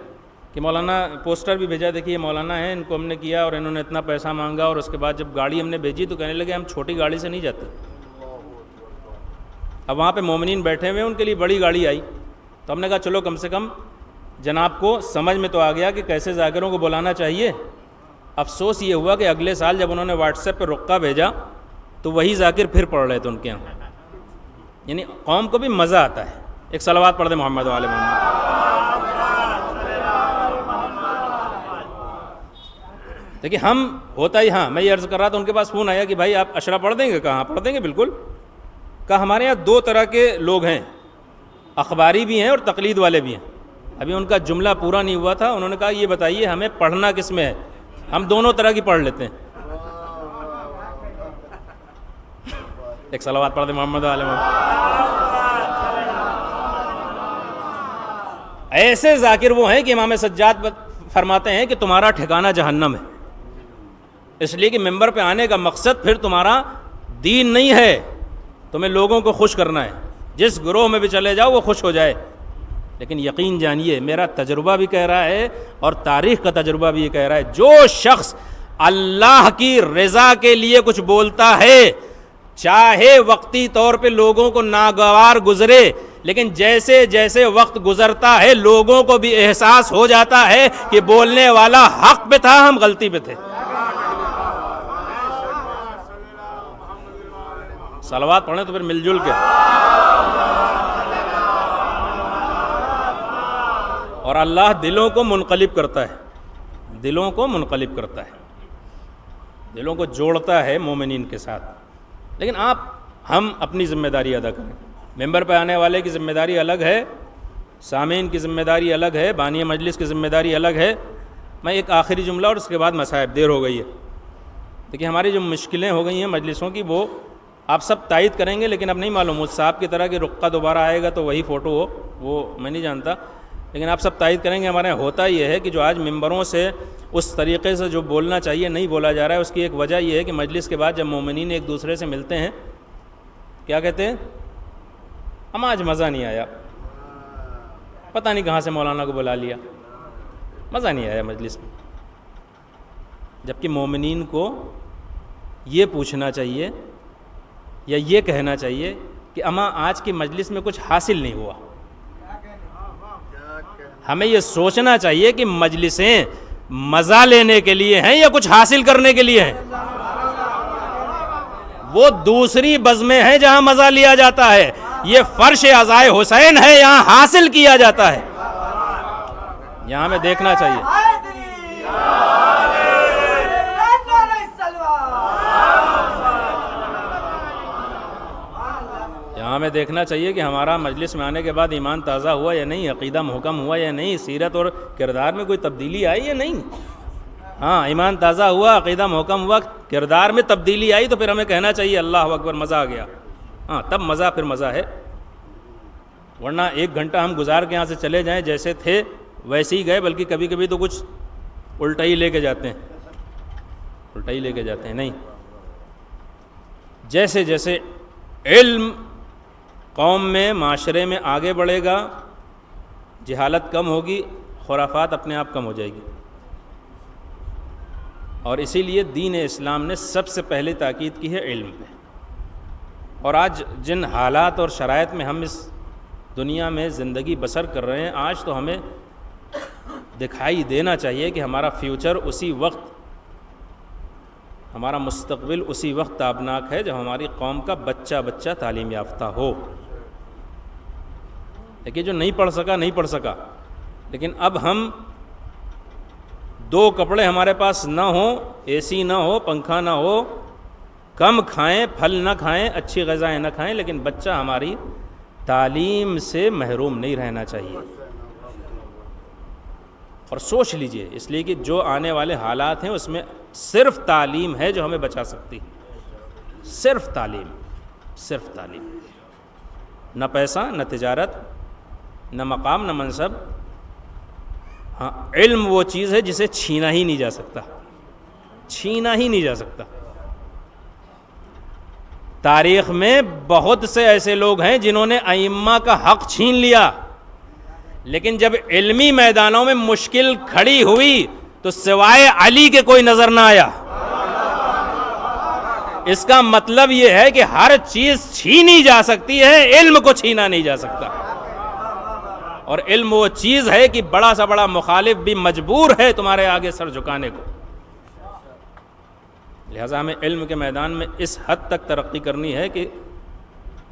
کہ مولانا، پوسٹر بھی بھیجا، دیکھیے مولانا ہیں، ان کو ہم نے کیا اور انہوں نے اتنا پیسہ مانگا، اور اس کے بعد جب گاڑی ہم نے بھیجی تو کہنے لگے ہم چھوٹی گاڑی سے نہیں جاتے۔ اب وہاں پہ مومنین بیٹھے ہوئے، ان کے لیے بڑی گاڑی آئی، تو ہم نے کہا چلو کم سے کم جناب کو سمجھ میں تو آ گیا کہ کیسے ذاکروں کو بلانا چاہیے۔ افسوس یہ ہوا کہ اگلے سال جب انہوں نے واٹس ایپ پہ رقعہ بھیجا تو وہی ذاکر پھر پڑھ رہے تھے ان کے یہاں۔ یعنی قوم کو بھی مزہ آتا ہے۔ ایک صلوات پڑھ دیں محمد و آل محمد۔ دیکھیے، ہم ہوتا ہی، ہاں میں یہ عرض کر رہا تھا، ان کے پاس فون آیا کہ بھائی آپ عشرہ پڑھ دیں گے؟ کہاں پڑھ دیں گے، بالکل۔ کہا ہمارے یہاں 2 طرح کے لوگ ہیں، اخباری بھی ہیں اور تقلید والے بھی ہیں۔ ابھی ان کا جملہ پورا نہیں ہوا تھا، انہوں نے کہا یہ بتائیے ہمیں پڑھنا کس میں ہے؟ ہم دونوں طرح کی پڑھ لیتے ہیں۔ ایک صلوات پڑھ دیں محمد و آل محمد۔ ایسے ذاکر وہ ہیں کہ امام سجاد فرماتے ہیں کہ تمہارا ٹھکانہ جہنم ہے، اس لیے کہ ممبر پہ آنے کا مقصد پھر تمہارا دین نہیں ہے، تمہیں لوگوں کو خوش کرنا ہے، جس گروہ میں بھی چلے جاؤ وہ خوش ہو جائے۔ لیکن یقین جانیے، میرا تجربہ بھی کہہ رہا ہے اور تاریخ کا تجربہ بھی یہ کہہ رہا ہے، جو شخص اللہ کی رضا کے لیے کچھ بولتا ہے، چاہے وقتی طور پہ لوگوں کو ناگوار گزرے، لیکن جیسے جیسے وقت گزرتا ہے لوگوں کو بھی احساس ہو جاتا ہے کہ بولنے والا حق پہ تھا، ہم غلطی پہ تھے۔ صلوات پڑھیں تو پھر مل جل کے۔ اور اللہ دلوں کو منقلب کرتا ہے، دلوں کو منقلب کرتا ہے، دلوں کو جوڑتا ہے مومنین کے ساتھ۔ لیکن ہم اپنی ذمہ داری ادا کریں۔ ممبر پہ آنے والے کی ذمہ داری الگ ہے، سامعین کی ذمہ داری الگ ہے، بانی مجلس کی ذمہ داری الگ ہے۔ میں ایک آخری جملہ اور اس کے بعد مصائب، دیر ہو گئی ہے۔ دیکھیے، ہماری جو مشکلیں ہو گئی ہیں مجلسوں کی، وہ آپ سب تائید کریں گے، لیکن اب نہیں معلوم اس صاحب کی طرح کہ رقعہ دوبارہ آئے گا تو وہی فوٹو ہو، وہ میں نہیں جانتا، لیکن آپ سب تائید کریں گے۔ ہمارے یہاں ہوتا یہ ہے کہ جو آج ممبروں سے اس طریقے سے جو بولنا چاہیے نہیں بولا جا رہا ہے، اس کی ایک وجہ یہ ہے کہ مجلس کے بعد جب مومنین ایک دوسرے سے ملتے ہیں، کیا کہتے ہیں؟ ہم آج مزہ نہیں آیا، پتہ نہیں کہاں سے مولانا کو بلا لیا، مزہ نہیں آیا مجلس میں۔ جبکہ مومنین کو یہ پوچھنا چاہیے یا یہ کہنا چاہیے کہ اماں آج کی مجلس میں کچھ حاصل نہیں ہوا. ہمیں یہ سوچنا چاہیے کہ مجلسیں مزہ لینے کے لیے ہیں یا کچھ حاصل کرنے کے لیے ہیں. وہ دوسری بزمیں ہیں جہاں مزہ لیا جاتا ہے، یہ فرش عزائے حسین ہے، یہاں حاصل کیا جاتا ہے. یہاں ہمیں دیکھنا چاہیے. یہاں ہمیں دیکھنا چاہیے کہ ہمارا مجلس میں آنے کے بعد ایمان تازہ ہوا یا نہیں، عقیدہ محکم ہوا یا نہیں، سیرت اور کردار میں کوئی تبدیلی آئی یا نہیں. ہاں، ایمان تازہ ہوا، عقیدہ محکم ہوا، کردار میں تبدیلی آئی تو پھر ہمیں کہنا چاہیے اللہ اکبر، مزہ آ گیا. ہاں، تب مزہ پھر مزہ ہے. ورنہ 1 گھنٹہ ہم گزار کے یہاں سے چلے جائیں جیسے تھے ویسے ہی گئے، بلکہ کبھی کبھی تو کچھ الٹا ہی لے کے جاتے ہیں. نہیں، جیسے جیسے علم قوم میں، معاشرے میں آگے بڑھے گا، جہالت کم ہوگی، خرافات اپنے آپ کم ہو جائے گی. اور اسی لیے دین اسلام نے سب سے پہلے تاکید کی ہے علم پہ. اور آج جن حالات اور شرائط میں ہم اس دنیا میں زندگی بسر کر رہے ہیں، آج تو ہمیں دکھائی دینا چاہیے کہ ہمارا فیوچر اسی وقت، ہمارا مستقبل اسی وقت تابناک ہے جب ہماری قوم کا بچہ تعلیم یافتہ ہو. دیکھیے، جو نہیں پڑھ سکا، لیکن اب ہم 2 کپڑے ہمارے پاس نہ ہوں، اے سی نہ ہو، پنکھا نہ ہو، کم کھائیں، پھل نہ کھائیں، اچھی غذائیں نہ کھائیں، لیکن بچہ ہماری تعلیم سے محروم نہیں رہنا چاہیے. اور سوچ لیجئے، اس لیے کہ جو آنے والے حالات ہیں اس میں صرف تعلیم ہے جو ہمیں بچا سکتی. صرف تعلیم. نہ پیسہ، نہ تجارت، نہ مقام، نہ منصب. ہاں، علم وہ چیز ہے جسے چھینا ہی نہیں جا سکتا. تاریخ میں بہت سے ایسے لوگ ہیں جنہوں نے ائمہ کا حق چھین لیا، لیکن جب علمی میدانوں میں مشکل کھڑی ہوئی تو سوائے علی کے کوئی نظر نہ آیا. اس کا مطلب یہ ہے کہ ہر چیز چھینی جا سکتی ہے، علم کو چھینا نہیں جا سکتا. اور علم وہ چیز ہے کہ بڑا سا بڑا مخالف بھی مجبور ہے تمہارے آگے سر جھکانے کو. لہٰذا ہمیں علم کے میدان میں اس حد تک ترقی کرنی ہے کہ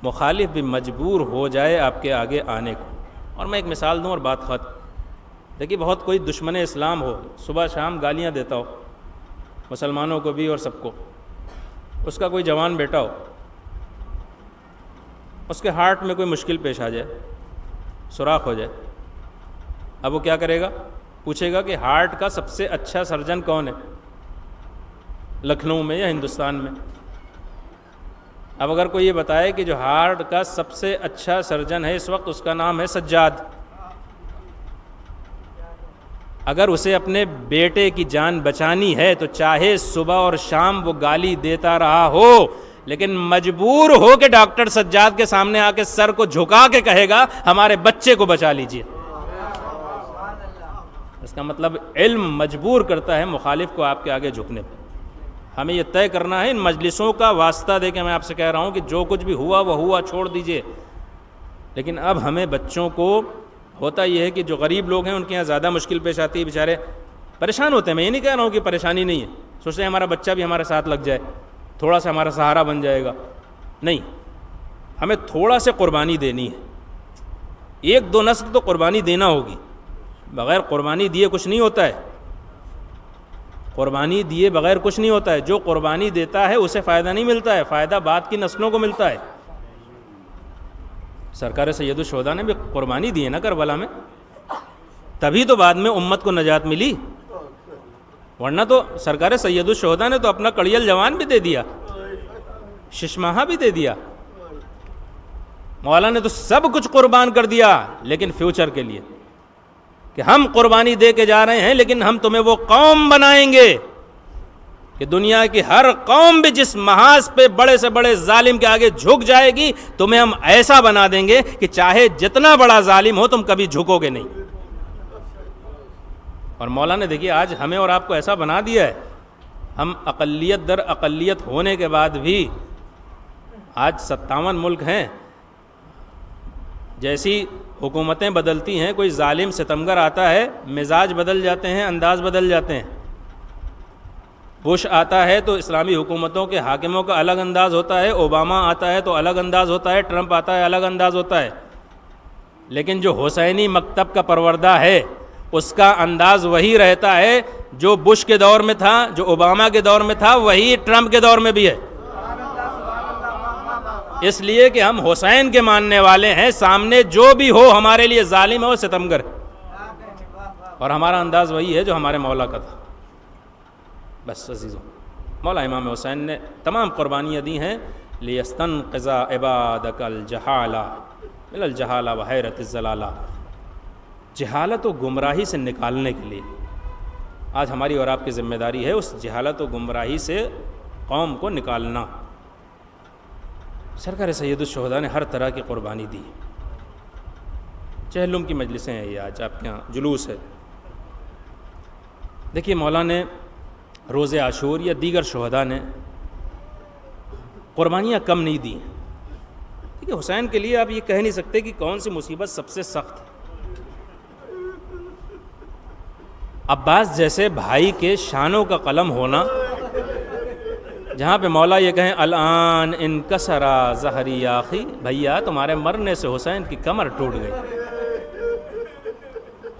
مخالف بھی مجبور ہو جائے آپ کے آگے آنے کو. اور میں ایک مثال دوں اور بات ختم. دیکھیے، بہت کوئی دشمن اسلام ہو، صبح شام گالیاں دیتا ہو مسلمانوں کو بھی اور سب کو، اس کا کوئی جوان بیٹا ہو، اس کے ہارٹ میں کوئی مشکل پیش آ جائے، سوراخ ہو جائے، اب وہ کیا کرے گا؟ پوچھے گا کہ ہارٹ کا سب سے اچھا سرجن کون ہے، لکھنؤ میں یا ہندوستان میں؟ اب اگر کوئی یہ بتائے کہ جو ہارٹ کا سب سے اچھا سرجن ہے اس وقت، اس کا نام ہے سجاد، اگر اسے اپنے بیٹے کی جان بچانی ہے تو چاہے صبح اور شام وہ گالی دیتا رہا ہو، لیکن مجبور ہو کے ڈاکٹر سجاد کے سامنے آ کے سر کو جھکا کے کہے گا ہمارے بچے کو بچا لیجیے. اس کا مطلب علم مجبور کرتا ہے مخالف کو آپ کے آگے جھکنے پہ. ہمیں یہ طے کرنا ہے. ان مجلسوں کا واسطہ دے کے میں آپ سے کہہ رہا ہوں کہ جو کچھ بھی ہوا وہ ہوا، چھوڑ دیجئے. لیکن اب ہمیں بچوں کو، ہوتا یہ ہے کہ جو غریب لوگ ہیں ان کے یہاں زیادہ مشکل پیش آتی ہے، بیچارے پریشان ہوتے ہیں. میں یہ نہیں کہہ رہا ہوں کہ پریشانی نہیں ہے، سوچتے ہیں ہمارا بچہ بھی ہمارے ساتھ لگ جائے، تھوڑا سا ہمارا سہارا بن جائے گا. نہیں، ہمیں تھوڑا سے قربانی دینی ہے. 1-2 نسل تو قربانی دینا ہوگی. بغیر قربانی دیے کچھ نہیں ہوتا ہے. قربانی دیے بغیر کچھ نہیں ہوتا ہے. جو قربانی دیتا ہے اسے فائدہ نہیں ملتا ہے، فائدہ بعد کی نسلوں کو ملتا ہے. سرکار سید الشہداء نے بھی قربانی دی ہے نا کربلا میں، تبھی تو بعد میں امت کو نجات ملی. ورنہ تو سرکار سید الشہداء نے تو اپنا کڑیل جوان بھی دے دیا، ششماہا بھی دے دیا. مولا نے تو سب کچھ قربان کر دیا، لیکن فیوچر کے لیے کہ ہم قربانی دے کے جا رہے ہیں، لیکن ہم تمہیں وہ قوم بنائیں گے کہ دنیا کی ہر قوم بھی جس محاذ پہ بڑے سے بڑے ظالم کے آگے جھک جائے گی، تمہیں ہم ایسا بنا دیں گے کہ چاہے جتنا بڑا ظالم ہو تم کبھی جھکو گے نہیں. اور مولا نے دیکھیے آج ہمیں اور آپ کو ایسا بنا دیا ہے ہم اقلیت در اقلیت ہونے کے بعد بھی آج 57 ملک ہیں، جیسی حکومتیں بدلتی ہیں، کوئی ظالم ستمگر آتا ہے، مزاج بدل جاتے ہیں، انداز بدل جاتے ہیں۔ بش آتا ہے تو اسلامی حکومتوں کے حاکموں کا الگ انداز ہوتا ہے، اوباما آتا ہے تو الگ انداز ہوتا ہے، ٹرمپ آتا ہے الگ انداز ہوتا ہے، لیکن جو حسینی مکتب کا پروردہ ہے اس کا انداز وہی رہتا ہے جو بش کے دور میں تھا، جو اوباما کے دور میں تھا، وہی ٹرمپ کے دور میں بھی ہے۔ اس لیے کہ ہم حسین کے ماننے والے ہیں، سامنے جو بھی ہو ہمارے لیے ظالم ہو، ستمگر، اور ہمارا انداز وہی ہے جو ہمارے مولا کا تھا۔ بس عزیزوں، مولا امام حسین نے تمام قربانیاں دی ہیں، لِيَسْتَنْقِذَ عِبَادَكَ الْجَهَالَ مِنَ الْجَهَالَ وَحَيْرَةِ الزَّلَالَ، جہالت و گمراہی سے نکالنے کے لیے آج ہماری اور آپ کی ذمہ داری ہے اس جہالت و گمراہی سے قوم کو نکالنا۔ سرکار سید الشہداء نے ہر طرح کی قربانی دی۔ چہلم کی مجلسیں ہیں، یہ آج آپ کے یہاں جلوس ہے۔ دیکھیے مولا نے روز عاشور یا دیگر شہداء نے قربانیاں کم نہیں دی۔ دیکھیے حسین کے لیے آپ یہ کہہ نہیں سکتے کہ کون سی مصیبت سب سے سخت ہے۔ عباس جیسے بھائی کے شانوں کا قلم ہونا، جہاں پہ مولا یہ کہیں الان انکسرا ظہری یا اخی، بھیا تمہارے مرنے سے حسین کی کمر ٹوٹ گئی۔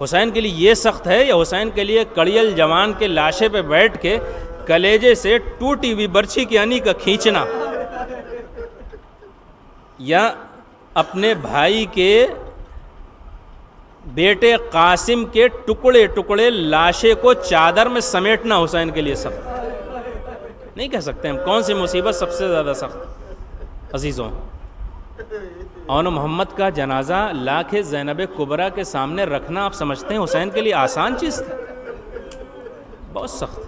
حسین کے لیے یہ سخت ہے یا حسین کے لیے کڑیل جوان کے لاشے پہ بیٹھ کے کلیجے سے ٹوٹی ہوئی برچھی کی انی کا کھینچنا، یا اپنے بھائی کے بیٹے قاسم کے ٹکڑے ٹکڑے لاشے کو چادر میں سمیٹنا حسین کے لیے سخت؟ نہیں کہہ سکتے ہم کون سی مصیبت سب سے زیادہ سخت۔ عزیزوں، اون محمد کا جنازہ لا کے زینب کبریٰ کے سامنے رکھنا آپ سمجھتے ہیں حسین کے لیے آسان چیز تھی؟ بہت سخت۔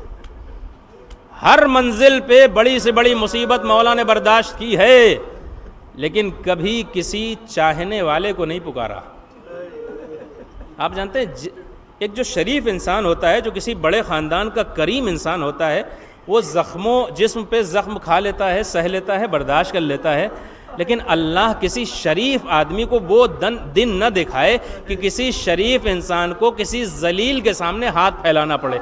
ہر منزل پہ بڑی سے بڑی مصیبت مولا نے برداشت کی ہے، لیکن کبھی کسی چاہنے والے کو نہیں پکارا۔ آپ جانتے ہیں ایک جو شریف انسان ہوتا ہے، جو کسی بڑے خاندان کا کریم انسان ہوتا ہے، وہ جسم پہ زخم کھا لیتا ہے، سہ لیتا ہے، برداشت کر لیتا ہے، لیکن اللہ کسی شریف آدمی کو وہ دن نہ دکھائے کہ کسی شریف انسان کو کسی ذلیل کے سامنے ہاتھ پھیلانا پڑے۔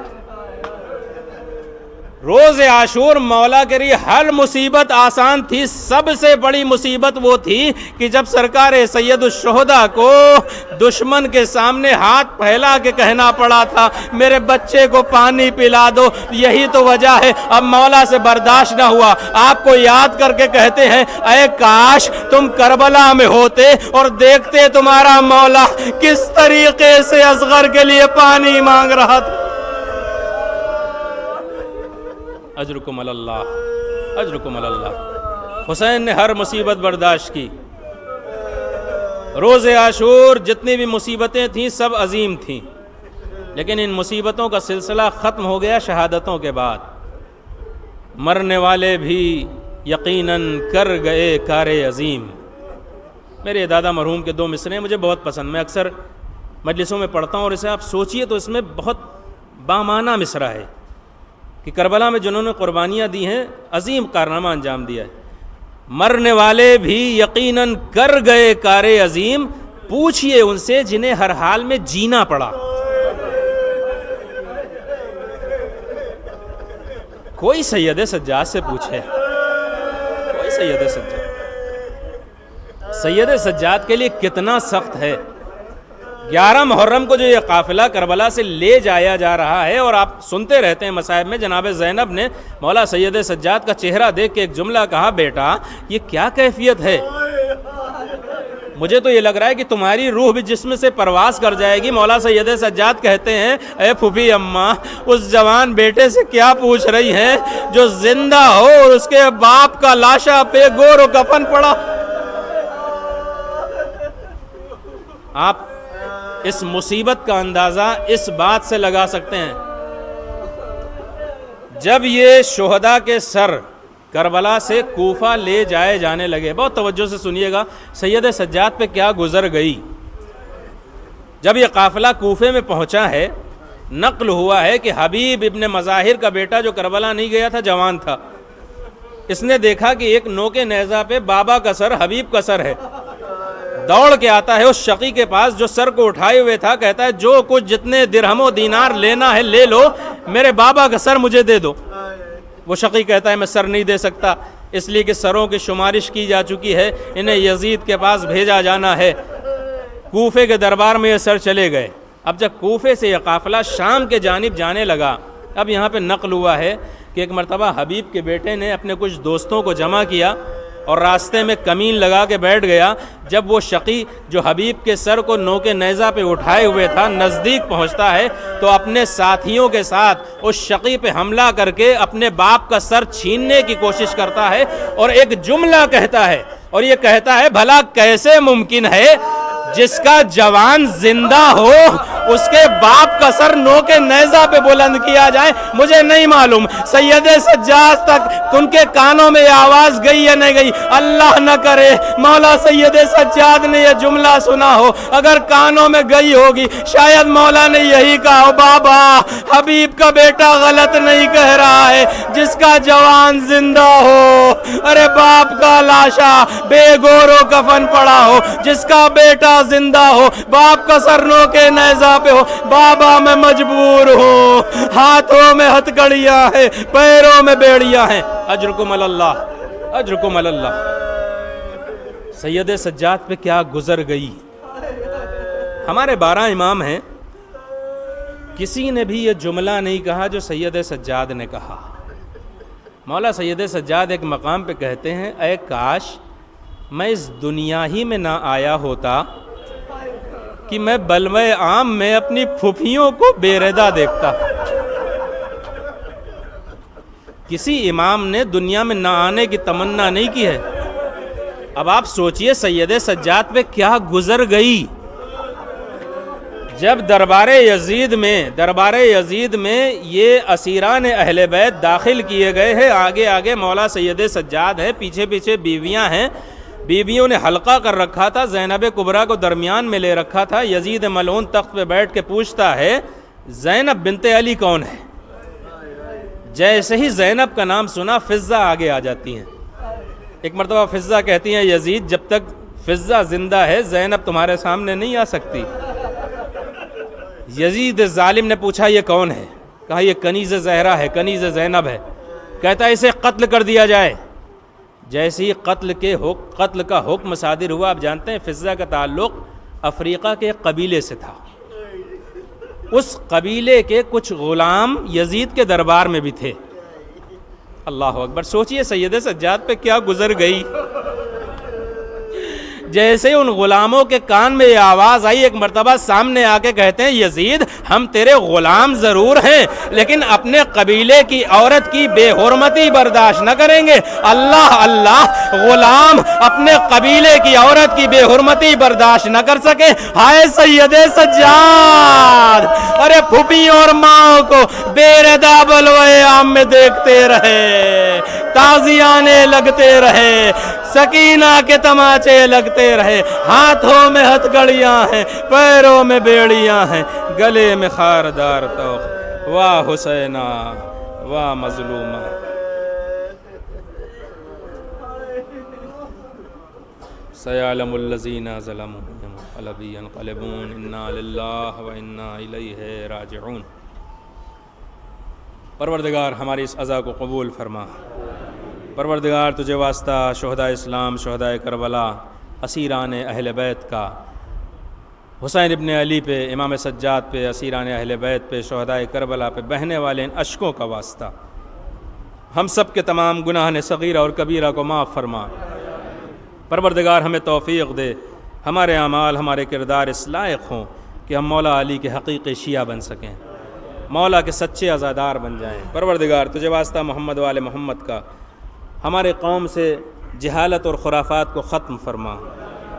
روز عاشور مولا کے لیے ہر مصیبت آسان تھی، سب سے بڑی مصیبت وہ تھی کہ جب سرکار سید الشہداء کو دشمن کے سامنے ہاتھ پھیلا کے کہنا پڑا تھا میرے بچے کو پانی پلا دو، یہی تو وجہ ہے اب مولا سے برداشت نہ ہوا۔ آپ کو یاد کر کے کہتے ہیں اے کاش تم کربلا میں ہوتے اور دیکھتے تمہارا مولا کس طریقے سے اصغر کے لیے پانی مانگ رہا تھا۔ اجرکم اللہ، اجرکم اللہ۔ حسین نے ہر مصیبت برداشت کی۔ روز عاشور جتنی بھی مصیبتیں تھیں سب عظیم تھیں، لیکن ان مصیبتوں کا سلسلہ ختم ہو گیا شہادتوں کے بعد۔ مرنے والے بھی یقیناً کر گئے کار عظیم۔ میرے دادا مرحوم کے دو مصرے مجھے بہت پسند، میں اکثر مجلسوں میں پڑھتا ہوں، اور اسے آپ سوچئے تو اس میں بہت بامعنی مصرع ہے کہ کربلا میں جنہوں نے قربانیاں دی ہیں عظیم کارنامہ انجام دیا ہے۔ مرنے والے بھی یقیناً کر گئے کار عظیم، پوچھئے ان سے جنہیں ہر حال میں جینا پڑا۔ کوئی سید سجاد سے پوچھے، کوئی سید سجاد، سید سجاد کے لیے کتنا سخت ہے۔ 11 محرم کو جو یہ قافلہ کربلا سے لے جایا جا رہا ہے، اور آپ سنتے رہتے ہیں مصائب میں، جناب زینب نے مولا سید سجاد کا چہرہ دیکھ کے ایک جملہ کہا، بیٹا یہ کیا کیفیت ہے؟ مجھے تو یہ لگ رہا ہے کہ تمہاری روح بھی جسم سے پرواز کر جائے گی۔ مولا سید سجاد کہتے ہیں اے پھوپھی اماں، اس جوان بیٹے سے کیا پوچھ رہی ہیں جو زندہ ہو اور اس کے باپ کا لاشا پہ گور و کفن پڑا۔ آپ اس مصیبت کا اندازہ اس بات سے لگا سکتے ہیں، جب یہ شہداء کے سر کربلا سے کوفہ لے جائے جانے لگے، بہت توجہ سے سنیے گا سید سجاد پہ کیا گزر گئی۔ جب یہ قافلہ کوفے میں پہنچا ہے نقل ہوا ہے کہ حبیب ابن مظاہر کا بیٹا جو کربلا نہیں گیا تھا، جوان تھا، اس نے دیکھا کہ ایک نوکے نیزہ پہ بابا کا سر، حبیب کا سر ہے، دوڑ کے آتا ہے اس شقی کے پاس جو سر کو اٹھائے ہوئے تھا، کہتا ہے جو کچھ جتنے درہم و دینار لینا ہے لے لو، میرے بابا کا سر مجھے دے دو۔ وہ شقی کہتا ہے میں سر نہیں دے سکتا، اس لیے کہ سروں کی شمارش کی جا چکی ہے، انہیں یزید کے پاس بھیجا جانا ہے۔ کوفے کے دربار میں یہ سر چلے گئے۔ اب جب کوفے سے یہ قافلہ شام کے جانب جانے لگا، اب یہاں پہ نقل ہوا ہے کہ ایک مرتبہ حبیب کے بیٹے نے اپنے کچھ دوستوں کو جمع کیا اور راستے میں کمین لگا کے بیٹھ گیا۔ جب وہ شقی جو حبیب کے سر کو نوکے نیزہ پہ اٹھائے ہوئے تھا نزدیک پہنچتا ہے تو اپنے ساتھیوں کے ساتھ اس شقی پہ حملہ کر کے اپنے باپ کا سر چھیننے کی کوشش کرتا ہے اور ایک جملہ کہتا ہے، اور یہ کہتا ہے بھلا کیسے ممکن ہے جس کا جوان زندہ ہو اس کے باپ کا سر نوکے نیزہ پہ بلند کیا جائے؟ مجھے نہیں معلوم سید سجاد تک ان کے کانوں میں یہ آواز گئی یا نہیں گئی، اللہ نہ کرے مولا سید سجاد نے یہ جملہ سنا ہو، اگر کانوں میں گئی ہوگی شاید مولا نے یہی کہا ہو، بابا حبیب کا بیٹا غلط نہیں کہہ رہا ہے، جس کا جوان زندہ ہو، ارے باپ کا لاشا بے گور و کفن پڑا ہو، جس کا بیٹا زندہ ہو، باپ کا سر نوکے نیزہ پہ ہو، بابا میں مجبور ہوں، ہاتھوں میں ہتھکڑیاں ہیں، پیروں میں بیڑیاں ہیں، اجرکم اللہ، اجرکم اللہ۔ سید سجاد پہ کیا گزر گئی۔ ہمارے 12 امام ہیں، کسی نے بھی یہ جملہ نہیں کہا جو سید سجاد نے کہا۔ مولا سید سجاد ایک مقام پہ کہتے ہیں، اے کاش میں اس دنیا ہی میں نہ آیا ہوتا کہ میں بلوے عام میں اپنی پھوپھیوں کو بے ردا دیکھتا۔ کسی امام نے دنیا میں نہ آنے کی تمنا نہیں کی ہے۔ اب آپ سوچئے سید سجاد پہ کیا گزر گئی۔ جب دربار یزید میں یہ اسیران اہل بیت داخل کیے گئے ہیں، آگے آگے مولا سید سجاد ہے، پیچھے پیچھے بیویاں ہیں، بیویوں نے حلقہ کر رکھا تھا، زینب کبریٰ کو درمیان میں لے رکھا تھا۔ یزید ملعون تخت پہ بیٹھ کے پوچھتا ہے زینب بنت علی کون ہے؟ جیسے ہی زینب کا نام سنا فضہ آگے آ جاتی ہیں۔ ایک مرتبہ فضہ کہتی ہیں یزید جب تک فضہ زندہ ہے زینب تمہارے سامنے نہیں آ سکتی۔ یزید ظالم نے پوچھا یہ کون ہے؟ کہا یہ کنیز زہرا ہے، کنیز زینب ہے۔ کہتا ہے اسے قتل کر دیا جائے۔ جیسے ہی قتل کا حکم صادر ہوا، آپ جانتے ہیں فضہ کا تعلق افریقہ کے قبیلے سے تھا، اس قبیلے کے کچھ غلام یزید کے دربار میں بھی تھے۔ اللہ اکبر، سوچئے سید سجاد پہ کیا گزر گئی۔ جیسے ان غلاموں کے کان میں یہ آواز آئی، ایک مرتبہ سامنے آ کے کہتے ہیں یزید ہم تیرے غلام ضرور ہیں لیکن اپنے قبیلے کی عورت کی بے حرمتی برداشت نہ کریں گے۔ اللہ اللہ، غلام اپنے قبیلے کی عورت کی بے حرمتی برداشت نہ کر سکے؟ ہائے سید سجاد، ارے پھوپھیوں اور ماں کو بے ردا بلوے عام میں دیکھتے رہے، تازیانے لگتے رہے، سکینہ کے تماچے لگتے رہے، ہاتھوں میں ہتھکڑیاں ہیں، پیروں میں بیڑیاں ہیں، گلے میں خاردار توق، واہ حسینہ واہ مظلومہ۔ سیعلم الذین ظلموا انقلب ینقلبون انا للہ و انا الیہ راجعون۔ پروردگار ہماری اس عزا کو قبول فرما۔ پروردگار تجھے واسطہ شہداء اسلام، شہداء کربلا، اسیران اہل بیت کا، حسین ابن علی پہ، امام سجاد پہ، اسیران اہل بیت پہ، شہداء کربلا پہ بہنے والے ان اشکوں کا واسطہ ہم سب کے تمام گناہ صغیرہ اور کبیرہ کو معاف فرما۔ پروردگار ہمیں توفیق دے، ہمارے اعمال، ہمارے کردار اس لائق ہوں کہ ہم مولا علی کے حقیقی شیعہ بن سکیں، مولا کے سچے عزادار بن جائیں۔ پروردگار تجھے واسطہ محمد والے محمد کا ہمارے قوم سے جہالت اور خرافات کو ختم فرما۔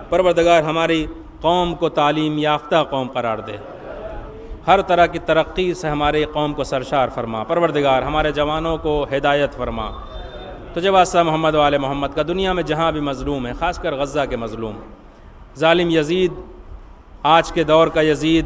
پروردگار ہماری قوم کو تعلیم یافتہ قوم قرار دے، ہر طرح کی ترقی سے ہمارے قوم کو سرشار فرما۔ پروردگار ہمارے جوانوں کو ہدایت فرما۔ تجھے واسطہ محمد والے محمد کا دنیا میں جہاں بھی مظلوم ہے، خاص کر غزہ کے مظلوم، ظالم یزید، آج کے دور کا یزید،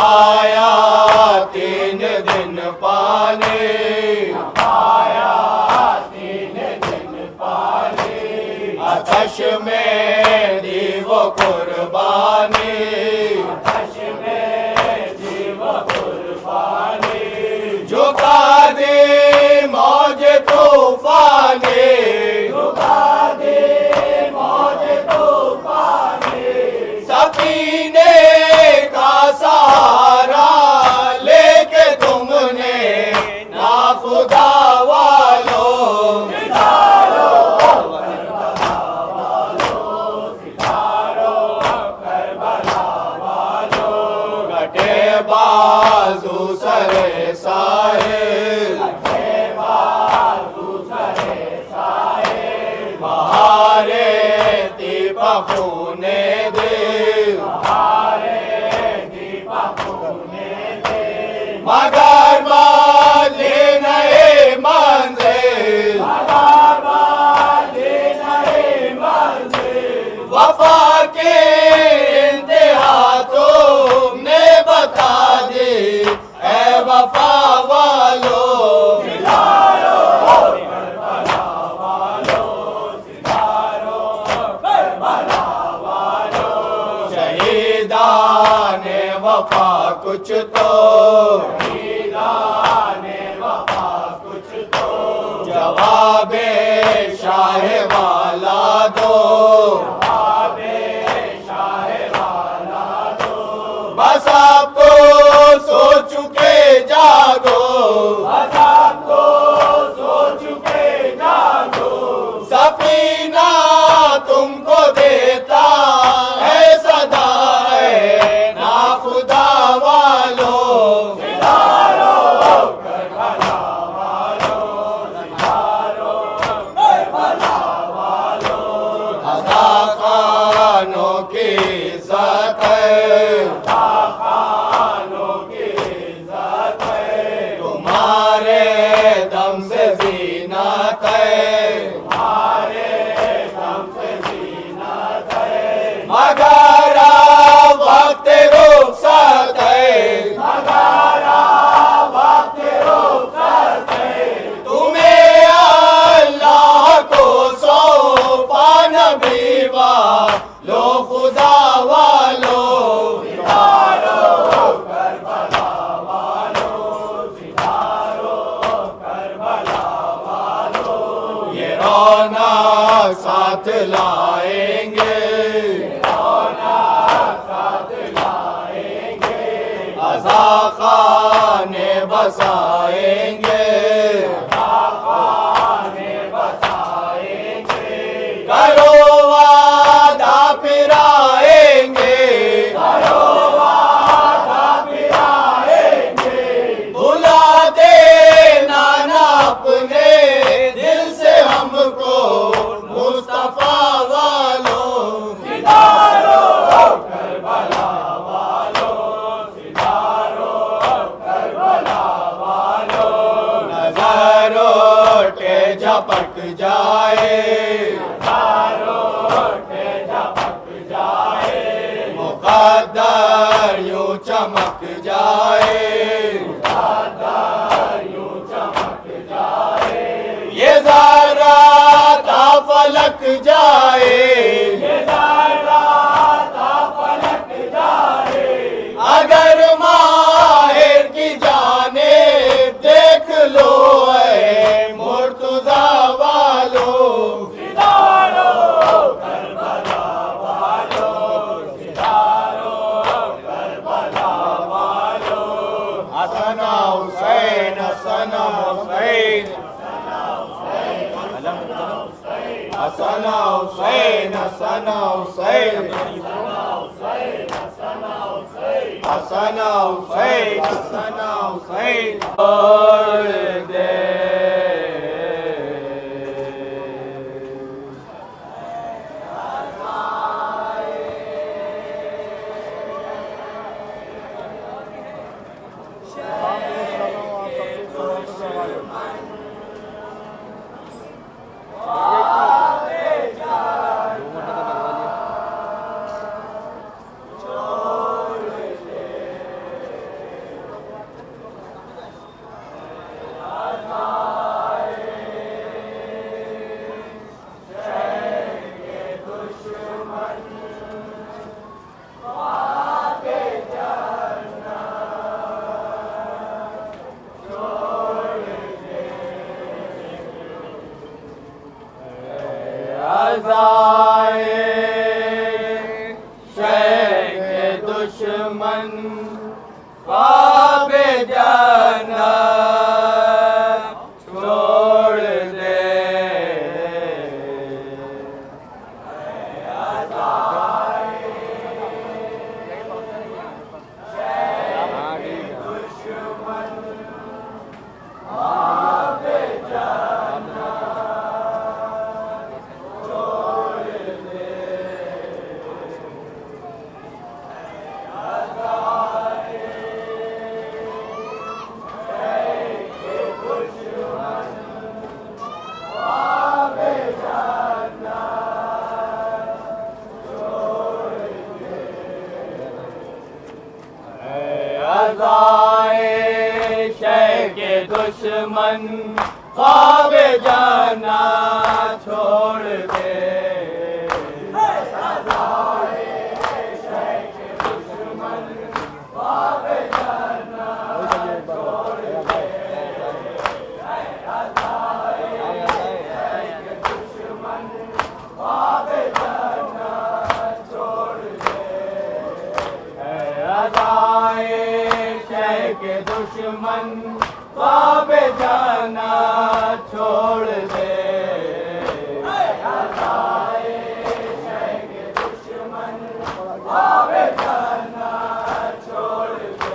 پایا 3 دن پانی، آتش میں دی وہ قربانی، جھکا دی موج طوفانی، سفینے کا سہارا لے کے تم نے ناخدا والوں کٹے بازو سر ساحل، بہارے دیپ خونے دل، مگر بدلے نئے منزل، وفا کے انتہا تم نے بتا دی اے وفا والو، شہیدان وفا کچھ تو، جواب شاہ والا دو، بس آپ کو سو چکے جاگو، سفینہ تم کو دیتا ہے صدا ہے ناخدا والو، خانوں کی عزت ہے، تمہارے دم سے زینت ہے، مگر وقت رخصت ہے، تمہیں اللہ کو سونپا نبی والو خدا والو، یہ رونق ساتھ لائیں گے، عزا خانے بسائیں گے، کرو وعدہ پھر آئیں گے، بھلا دینا نہ اپنے دل سے ہم کو مصطفیٰ والوں، نظر اٹھے جھپک جائے، مقدر یوں چمک جائے، یہ ذرات فلک جائے، اگر ماہر کی جانب دیکھ لو اے مرتضیٰ والو، حسن حسین حسن حسین، حسن حسین حسن حسین، حسن حسین حسن حسین، اور دے عزائے شہ کے دشمن خواب جنت چھوڑ دے عزائے شہ کے دشمن خواب جانا چھوڑ دے کے دشمن خواب جانا چھوڑ دے کے دشمن خواب جانا چھوڑ دے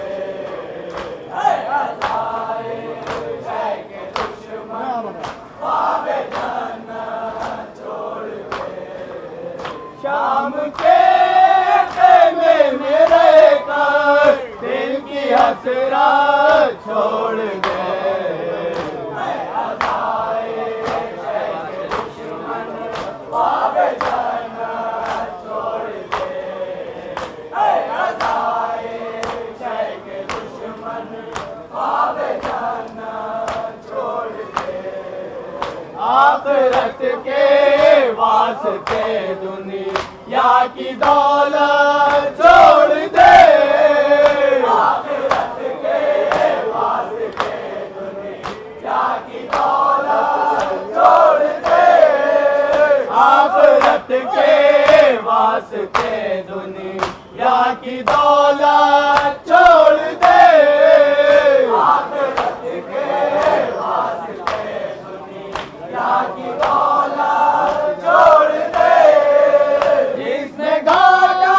کے دشمن خواب جانا چھوڑ دے شام کے خیمے میں رہ کر دل کی حسرت چھوڑ دے دشمن خواب جانا چھوڑ دے کے دشمن خواب جانا چھوڑ دے آخرت کے واسطے دنیا کی دولت چھوڑ دے آخرت کے واسطے دنیا کی دولت چھوڑ دے آخرت کے واسطے دنیا کی دولت چھوڑ دے آخرت کے واسطے دنیا کی دولت چھوڑ دے جس نے گانا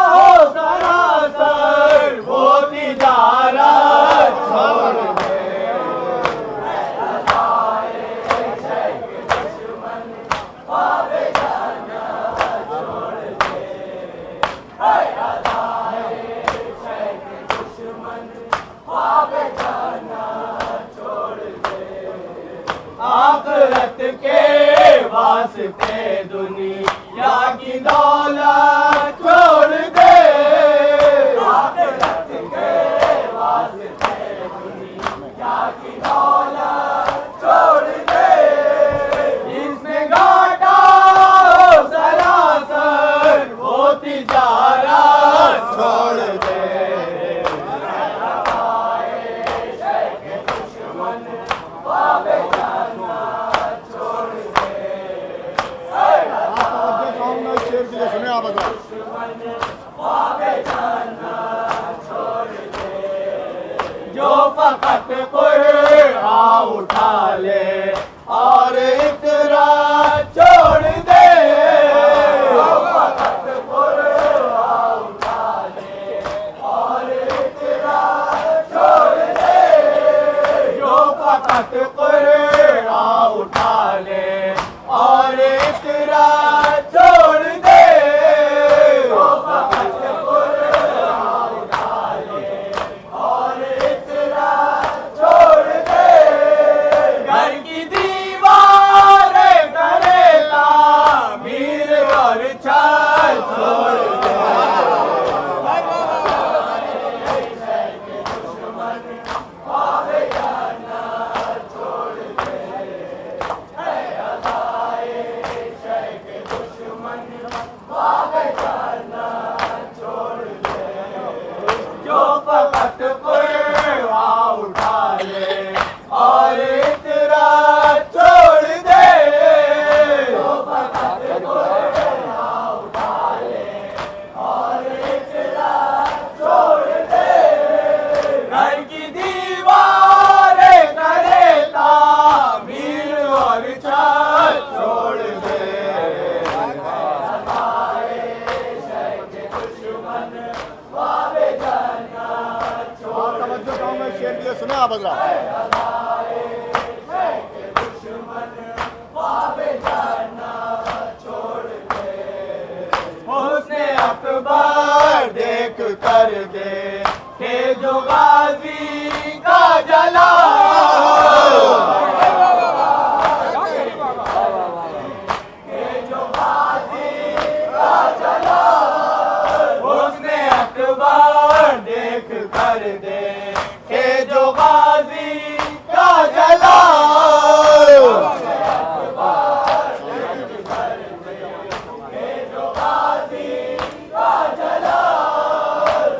ہو سراسر وہ تجارت چھوڑ دے دشمن خواب جانا چھوڑ دے دشمن خواب جانا چھوڑ دے آخرت کے واسطے دنیا کی دولت چھوڑ دے آخرت کے واسطے دنیا کی دولت چھوڑ دے جس نے گاٹا ہو سراسر وہ تجارت چھوڑ دے دشمن خواب جانا چھوڑ دے سنے آپ دشمن خواب جانا چھوڑ دے جو فقط قرآن اٹھا لے اور اقرا چھوڑ دے جو فقط قرآن اٹھا لے اور اقرا چھوڑ دے جو فقط قرآن اٹھا لے اور اقرا چھوڑ دے جو فقط قرآن اٹھا لے اور اقرا چھوڑ دے گھر کی دیوار کرے تعمیر اور چھت چھوڑ دے دشمن خواب جانا چھوڑ دے دشمن خواب جانا چھوڑ دے جو فقط قرآن اٹھا لے اور اقرا چھوڑ دے جو فقط لیے سنیں آپ حضرات. حسن اکبر دیکھ کر دے کہ جو غازی کا جلا حسن اکبر دیکھ کر دے کہ جو غازی کا جلا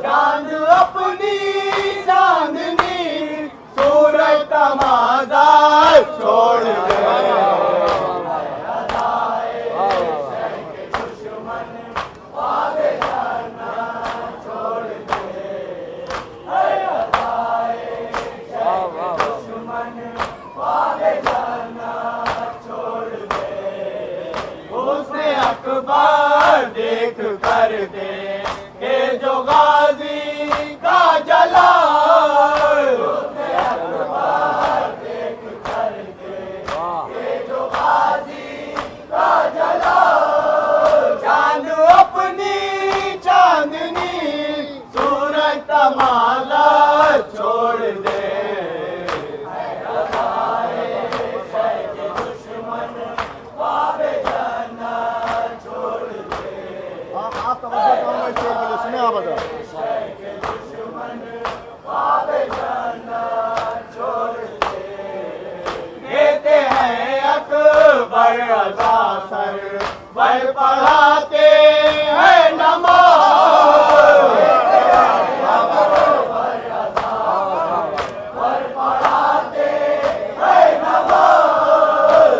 چاند اپنی چاندنی سورج تمازا چھوڑ دے حسن اکبر دیکھ کر دے کہ جو غازی کا جلا چاند اپنی چاندنی سورج تمالا چھوڑ دے آپ توجہ کرنا اس شعر کے لیے سنیں آپ حضرات. دیتے ہیں اکبر رضا سر ور پڑھاتے ہیں نماز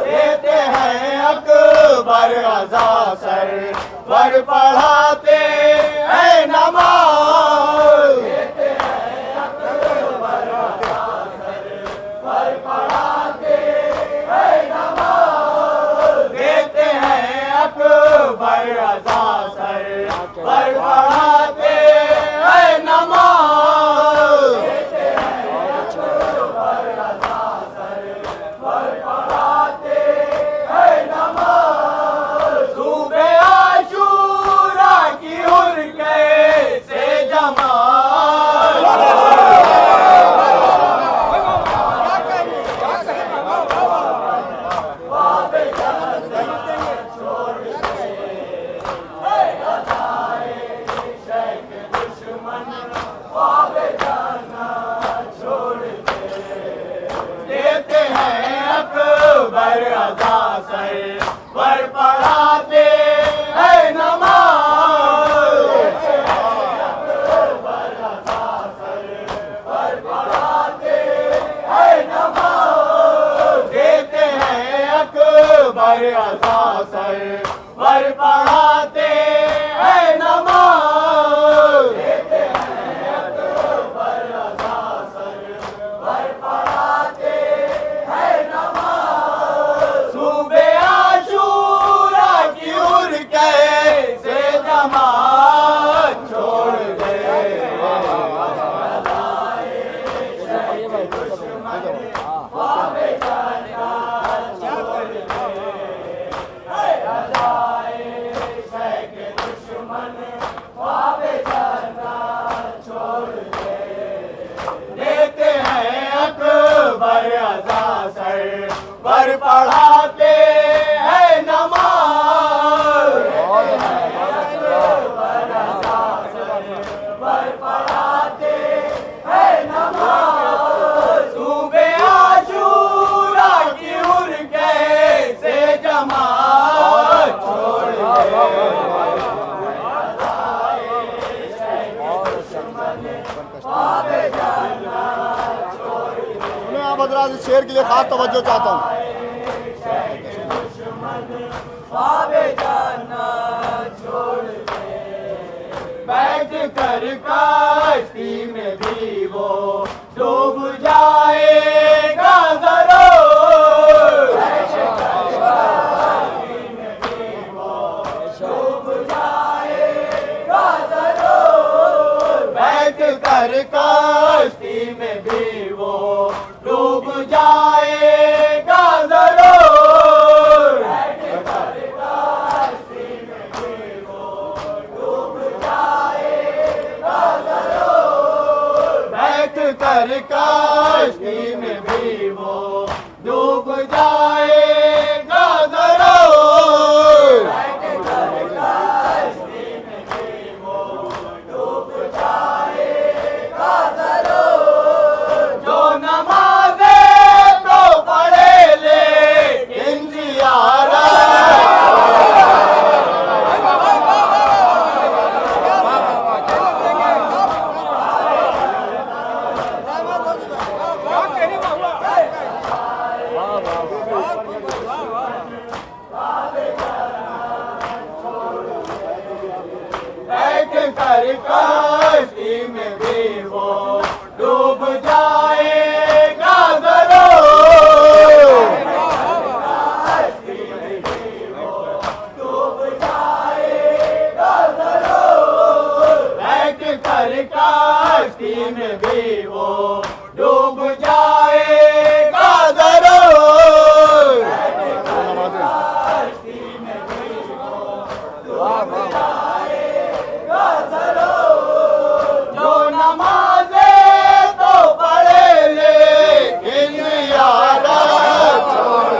دیتے ہیں اکبر رضا سر ور پڑھاتے ہیں نماز دیتے ہیں اکبر رضا سر ور پڑھاتے ہیں نماز صوبے عاشورہ کی ہر کیسے جمال دیتے ہیں اکبر رضا سر ور پڑھاتے ہیں نماز دیتے ہیں اکبر رضا سر ور پڑھاتے ہیں نماز صوبے عاشورہ کی ہر کیسے جماعت چھوڑ دے دیتے ہیں اکبر رضا سر ور پڑھاتے ہیں نماز صوبے عاشورہ کی ہر کیسے جماعت چھوڑ میں آپ حضرات اس شعر کے لیے خاص توجہ چاہتا ہوں. بیٹھ کر کشتی میں بھی وہ ڈوب جائے گا ضرور بیٹھ کر کشتی میں بھی وہ کر کشتی میں بھی وہ ڈوب جائے گا ضرور جو نمازیں تو پڑھے لیکن کر کشتی میں بھی وہ ڈوب جائے گا ضرور بیٹھ کر کشتی میں بھی وہ ڈوب جائے گا ضرور جو نمازیں تو پڑھے لیکن عادت چھوڑ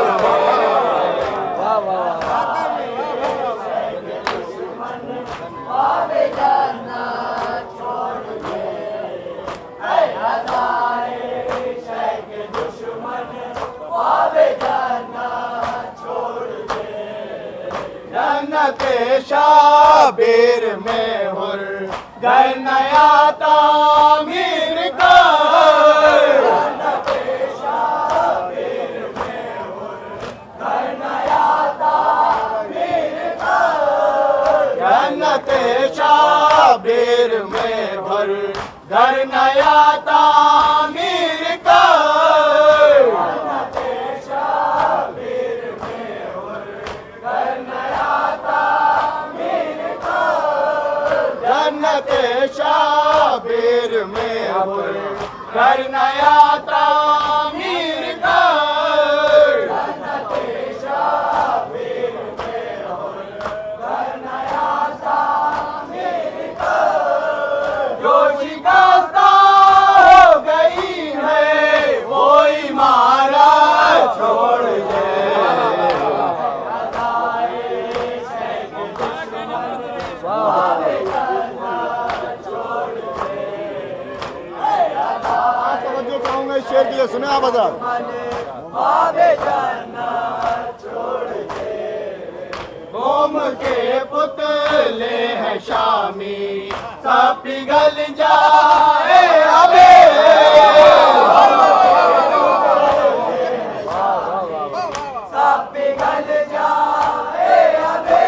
جنت شابیر میں ہر گھر نیا تعمیر کر جنت شابیر میں ہر گھر نیا تعمیر کر جنت شابیر میں ہر گھر نیا تعمیر کر جو شکستہ ہو گئی ہے وہ عمارت چھوڑ دے توجہ چاہوں گا اس شعر کے لیے، سنیں آپ حضرات. قوم کے پتلے ہیں شامی سب پگھل جائے ابے سب پگھل جائے ابے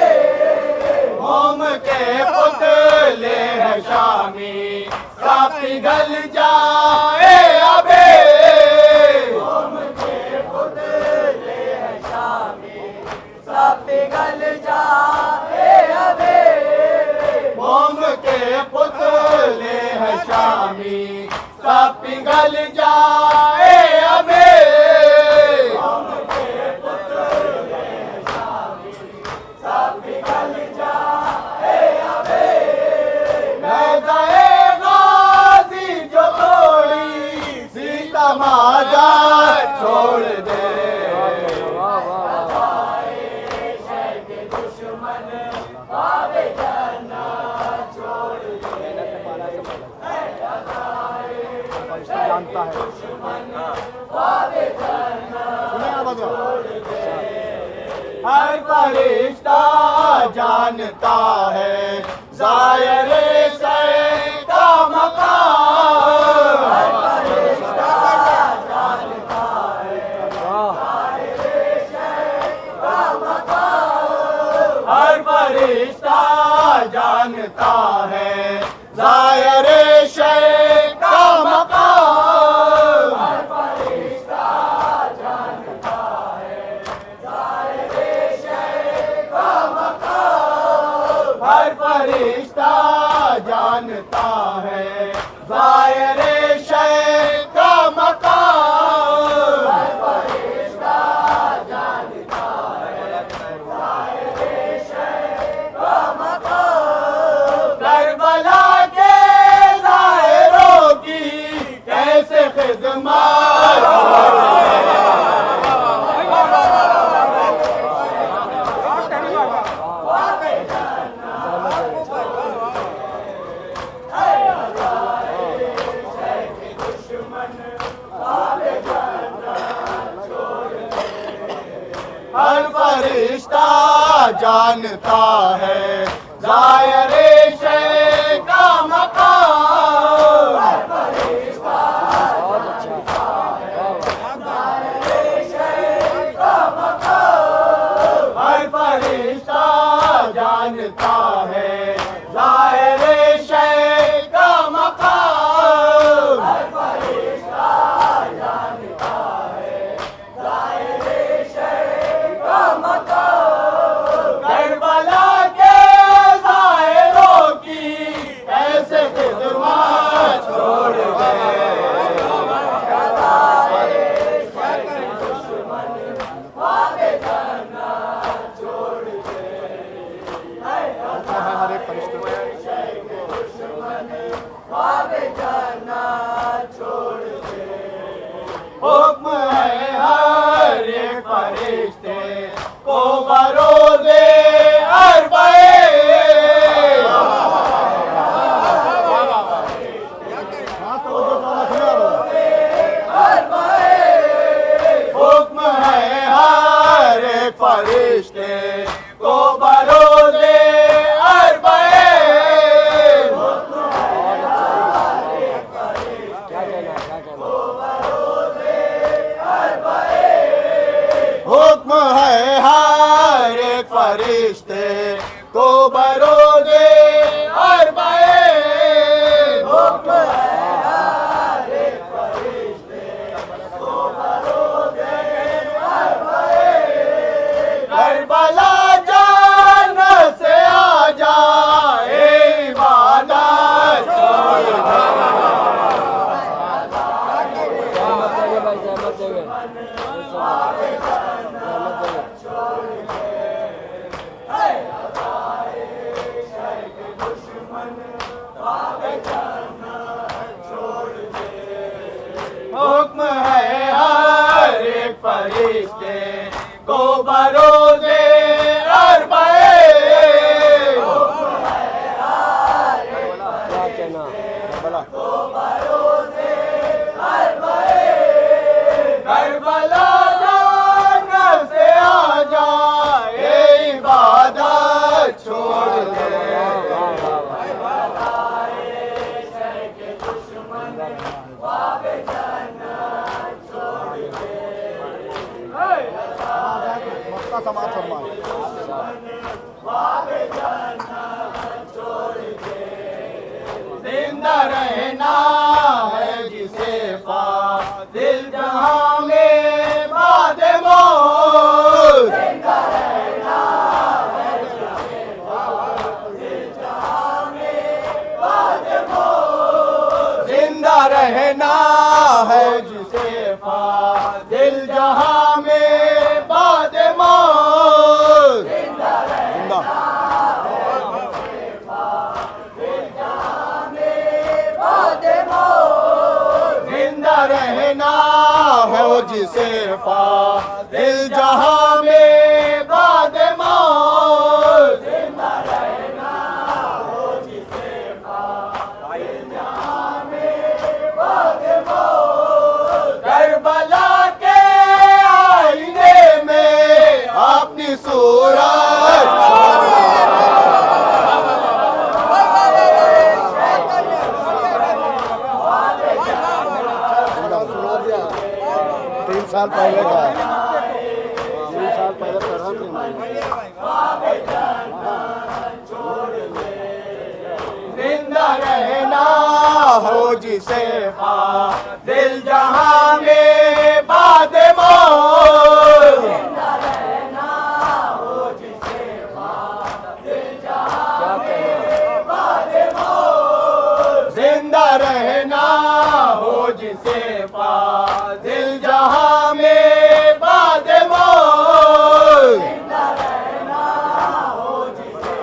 قوم کے پتلے ہیں شامی سب پگھل جائے ابے قوم کے پتلے ہیں شامی سب پگھل جائے ابے قوم کے پتلے ہیں شامی سب پگھل جائے ابے قوم کے پتلے ہیں شامی سب پگھل جائے ابے نیزہ غازی جو توڑی سی تمازت چھوڑ دے جانتا ہے. سنیں آپ حضرات. ہر فرشتہ جانتا ہے ظاہر سے کا مقام ہر فرشتہ جانتا ہے ظاہر سے کا مقام ہر فرشتہ جانتا ہے ظاہر سے کا مقام ہر فرشتہ جانتا ہے ظاہر سے کا مقام ہر فرشتہ جانتا ہے ظاہر سے کا مقام ہر فرشتہ جانتا ہے ظاہر سے کا مقام کربلا کے ظاہروں کی کیسے خدمت ہر فرشتہ جانتا ہے ظاہر شے کا مقام ہر فرشتہ جانتا ہے ظاہر شے کا مقام ہر فرشتہ جانتا ہے ظاہر شے کا مقام ہر فرشتہ جانتا ہے ظاہر شے کا مقام کربلا کے ظاہروں کی ایسے خدمات چھوڑ گئے ہر ایک فرشتے حکم ہے ہر ایک فرشتے کو بروزے اربعین حکم ہے ہر ایک فرشتے کو بروزے اربعین حکم ہے ہر ایک فرشتے کو بروزے اربعین حکم ہے ہر ایک فرشتے کو بروزے اربعین کربلا جنت سے آ جائے عبادت چھوڑ دے حکم ہے ہر ایک فرشتے کو بروزے اربعین کربلا جنت سے آ جائے عبادت چھوڑ دے مکہ سماعت فرمائے زندہ رہنا ہے جسے دل جہاں میں بعد موت زندہ رہنا ہے جسے دل جہاں میں بعد موت زندہ رہنا ہے جسے دل جہاں میں بعد موت زندہ زندہ رہنا ہے وہ جسے دل جہاں میں بعد موت زندہ رہنا وہ جسے دل جہاں میں بعد موت کربلا کے آئینے میں اپنی صورت تین سال پہلے کا 3 سال پہلے پڑھا تھا زندہ رہنا ہو جسے دل جہاں میں بعد موت زندہ رہنا ہو جسے دل جہاں میں بعد موت زندہ رہنا ہو جسے دل جہاں میں بعد موت زندہ رہنا ہو جسے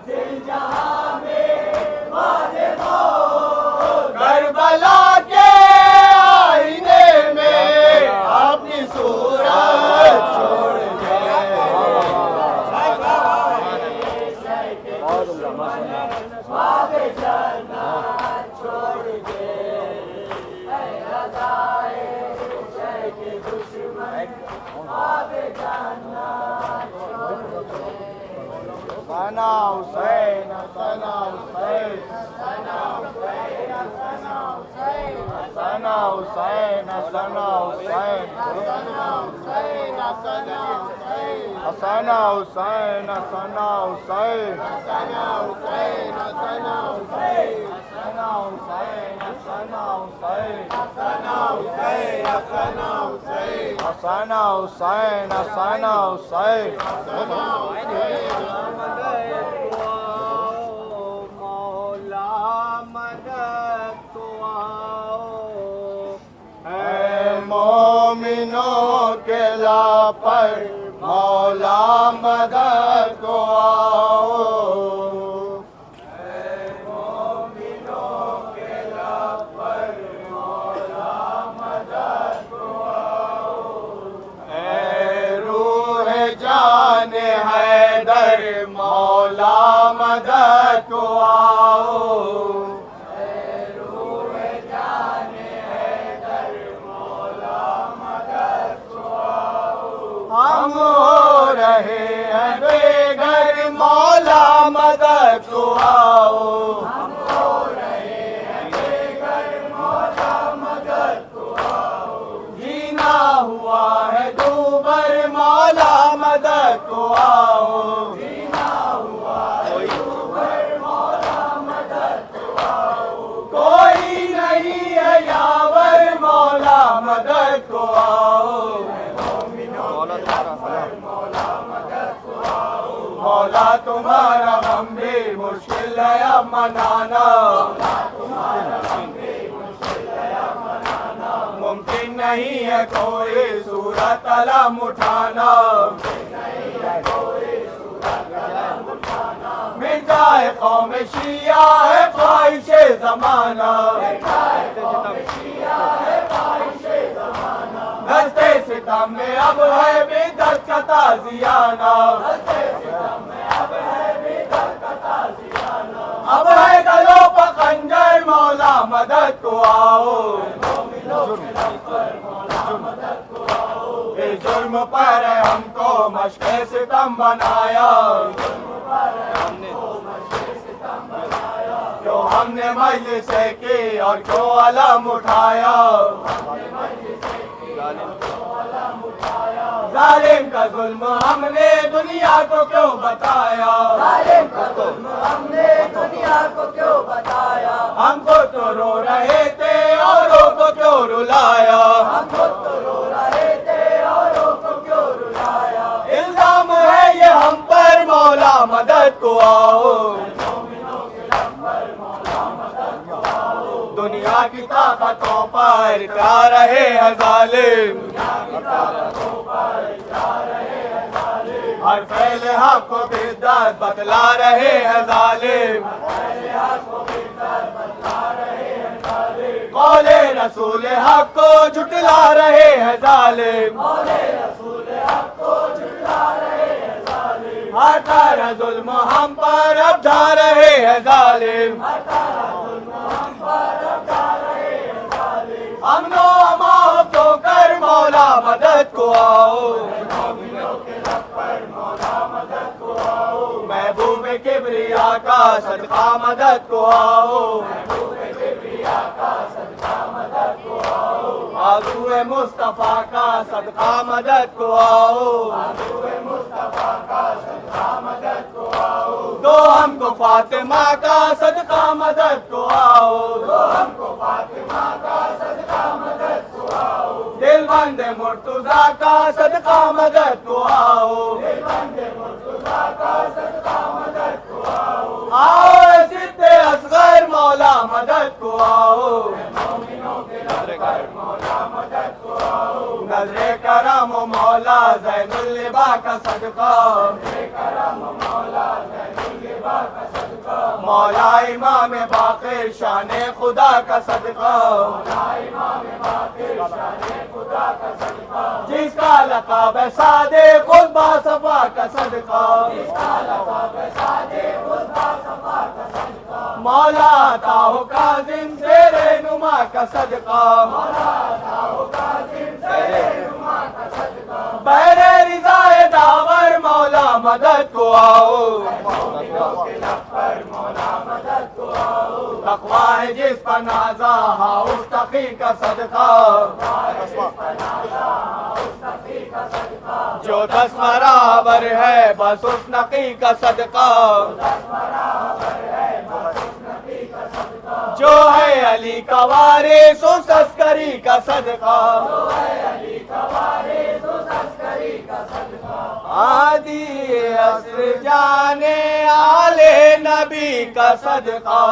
دل جہاں میں بعد موت کربلا کے حسین حسن حسین حسن حسین حسن حسین حسن حسین حسن حسین مولا مدد کو آؤ اے مومنوں کے لا پر مولا مدد کو آؤ جان حیدر مولا مدد کو آؤ روح جان حیدر مولا مدد کو آؤ ہم ہو رہے ہیں بے گھر مولا مدد کو آؤ ہم ہو رہے ہیں بے گھر مولا مدد کو آؤ جینا ہوا ہے دوبر مولا مدد کو آؤ جینا ہوا ہے دوبر مولا مدد کو آؤ کوئی نہیں ہے یاور مولا مدد کو آؤ مولا تمہارا غم بھی مشکل ہے اب منانا ممکن نہیں ہے کوئی صورت علم اٹھانا مٹ جائے قوم شیعہ ہے خواہش زمانہ دستے ستم میں اب ہے بدعت کا تازیانہ اب ہے گلوں پر خنجر مولا مدد کو آؤ اس جرم پر ہم کو مشق ستم بنایا کیوں ہم نے مجلسیں کی اور کیوں علم اٹھایا ظالم کا ظلم ہم نے دنیا کو کیوں بتایا ظالم کا ظلم ہم نے دنیا کو کیوں بتایا ہم کو تو رو رہے تھے اوروں کو کیوں رلایا ہم کو تو رو رہے تھے اوروں کو کیوں رلایا الزام ہے یہ ہم پر مولا مدد کو آؤ دنیا کی طاقتوں پر کیا رہے ہیں ظالم ہر فعل حق کو بدعت بتلا رہے ہیں ظالم قول رسول حق کو جھٹلا رہے ہیں ظالم ہر طرح ظلم ہم پر اب ڈھا رہے ہیں ظالم امن و امان تو کر مولا مدد کو آؤ محبوب کبریا کا صدقہ مدد کو آؤ آذو مصطفیٰ کا صدقہ مدد کو آؤ دو ہم کو فاطمہ کا صدقہ مدد کو آؤ دل بند مرتضیٰ کا صدقہ مدد کو آؤ آؤ سد اصغر مولا مدد کو آؤ نظر کرم و مولا زین اللبا کا صدقہ مولا امام باقر شان خدا کا صدقہ جس کا لقب ہے صادق خود باصفا کا صدقہ مولا عطا ہو کاظم زیر نما کا صدقہ بہر رضا داور مولا مدد کو آؤ تقویٰ ہے جس پر نازا اس نقی کا صدقہ جو 10 برابر ہے بس اس نقی کا صدقہ جو ہے علی کا وارث اس عسکری کا صدقہ آدھی عصر جانے آلے نبی کا صدقہ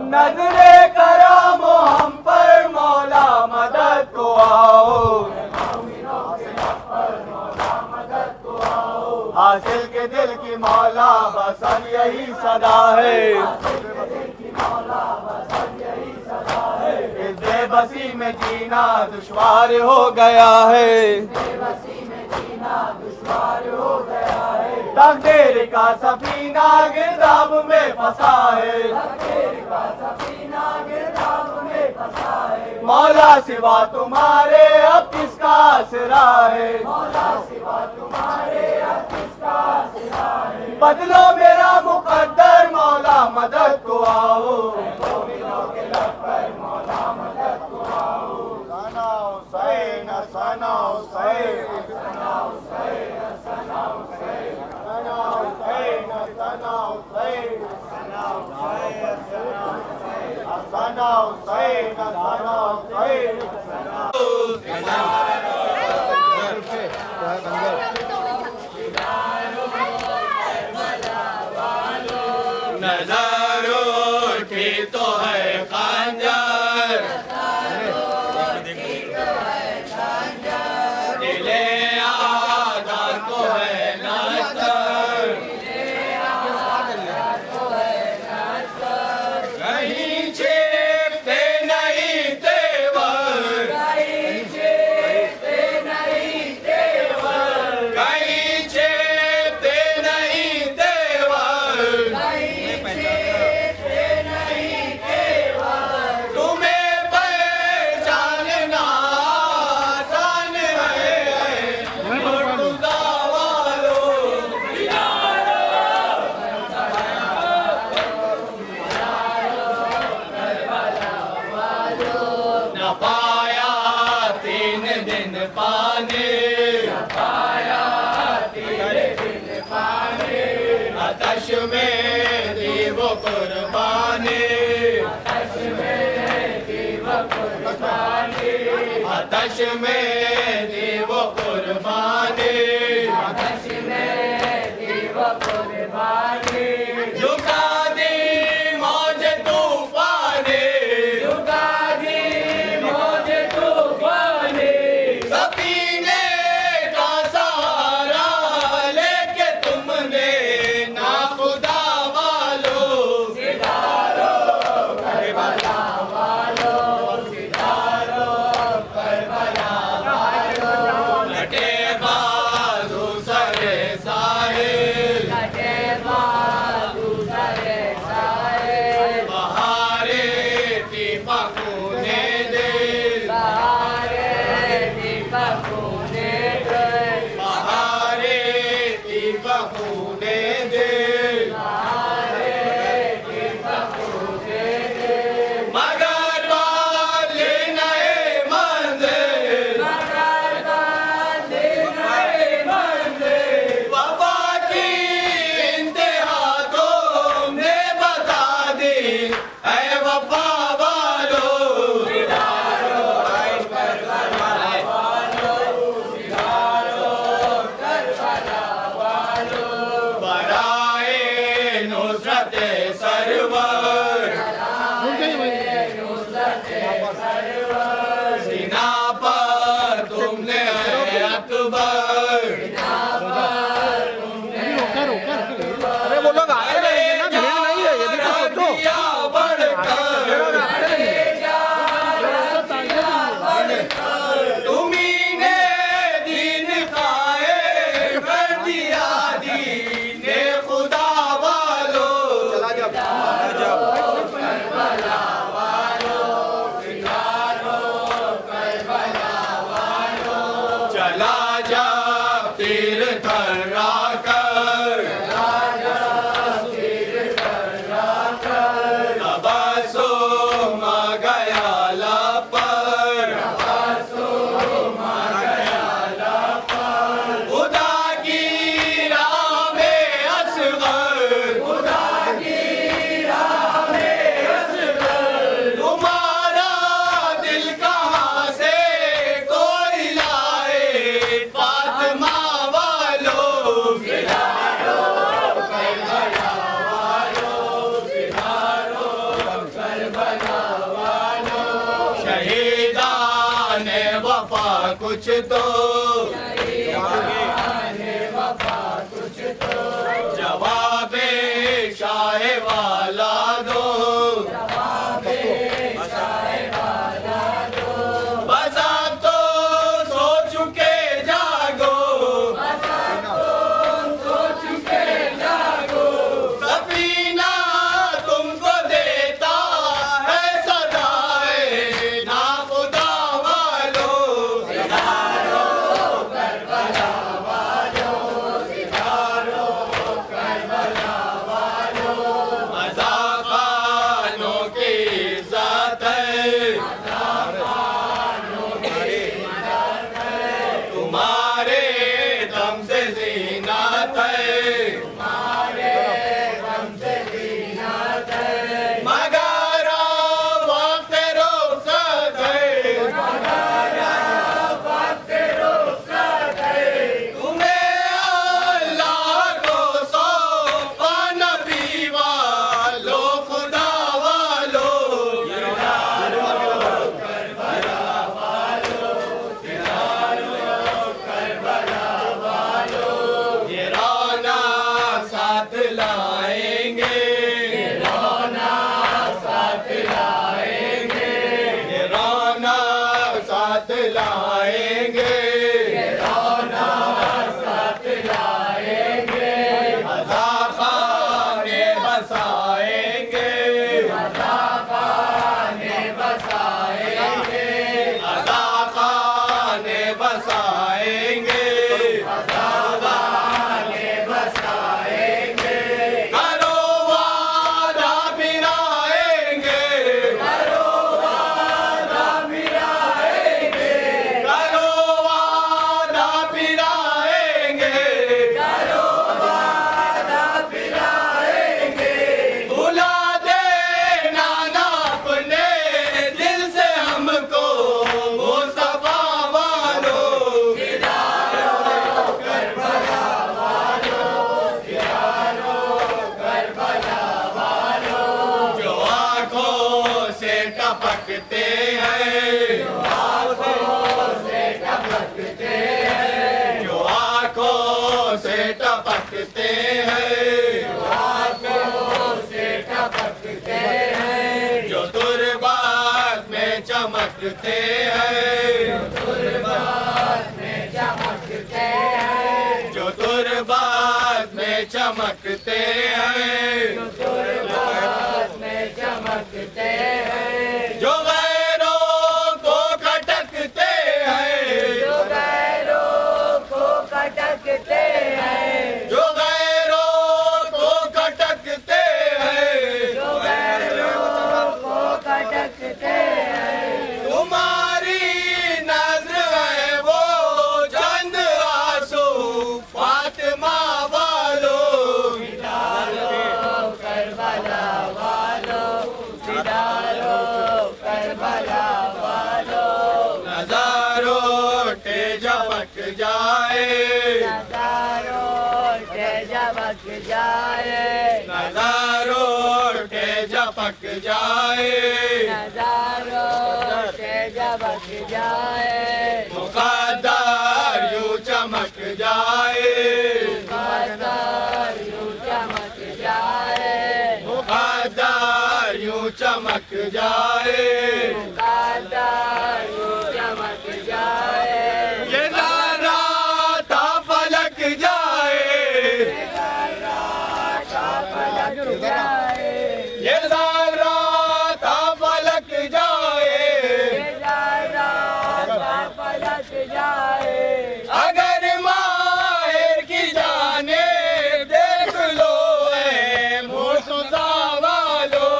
نظر کرم ہم پر مولا مدد کو آؤ حاصل کے دل کی مولا بس اب یہی صدا ہے اس بے بسی میں جینا دشوار ہو گیا ہے تقدیر کا سفینہ گرداب میں پھنسا ہے مولا سوا تمہارے اب کس کا آسرا ہے بدلو میرا مقدر مولا مدد کو آؤ ثنا حسین ثنا حسین ثنا حسین ثنا حسین ثنا حسین ثنا حسین ثنا حسین ثنا حسین نظر اٹھی تو ہے خنجر دل آزاد تو ہے نصر کہیں چھپتے نہیں تیور کہیں چھپتے نہیں تیور تمہیں پہچاننا آسان ہے مرتضیٰ والوں نہ پایا 3 دن پانے آتش میں دی وہ قربانی آتش میں دی وہ قربانی جھکا دی موج طوفانے سفینے کا سہارا لے کے تم نے ناخدا والوں لٹے بازو سرے ساحل بہارے تھی پکونے دل بہارے تھی پکونے دل مگر والے نئے منزل وفا کی انتہا تم نے بتا دی اے وفا والوں برائے نصرت سرور سینا پر تم نے اے اکبر دیا بڑھ کر تمہیں نے دین قائم کر دیا دین خدا والوں چلا جا تیر کچھ تو جواب شاہ والا دو بس آپ تو سو چکے جاگو سفینہ تم کو دیتا ہے صدائے ناخدا والو مذاقانوں کی عزت ہے تمہارے دم سے زینت ہے مگر وقت رخصت ہے تمہیں اللہ کو سونپا نبی والو خدا والو یہ رونا ساتھ لائیں گے یہ رونا ساتھ لائیں گے یہ رونا ساتھ لائیں گے یہ رونا ساتھ لائیں گے مذاقانے بسائیں گے مذاقانے بسائیں گے مذاقانے بسائیں گے کرو وعدہ پھر آئیں گے کرو وعدہ پھر آئیں گے بھلا دینا نا اپنے دل سے ہم کو مصطفیٰ والو جو آنکھوں سے ٹپکتے ہیں جو آنکھوں سے ٹپکتے ہیں جو تربات میں چمکتے ہیں جو تربات میں چمکتے ہیں جو غیروں کو کھٹکتے ہیں جو غیروں کو کھٹکتے ہیں تمہاری نظر ہے وہ چند آنسو فاطمہ والو نظاروں ٹے جھپک جائے نظاروں ٹے جھپک جائے مقدر یوں چمک جائے مقدر یوں چمک جائے یہ ذرا تھا فلک جائے یہ ذرا تھا فلک جائے اگر ماہر کی جانب دیکھ لو اے مرتضیٰ والو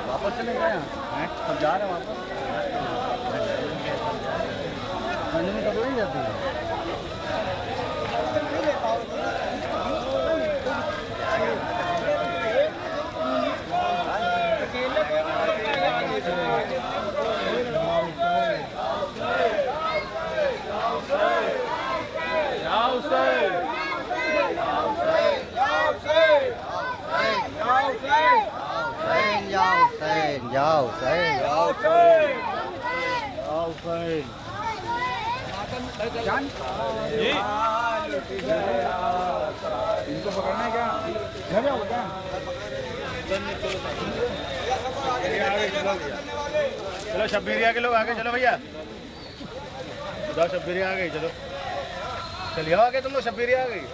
واپس چلے گئے ہیں ہم جا رہے ہیں واپس کب نہیں جاتی ہے ان کو پکڑنا ہے کیا گھر جاؤ کیا چلو شبیریا کے لوگ آگے چلو بھیا جاؤ شبیریا آ گئی چلو چلیے آگے تم لوگ شبیریا آ گئی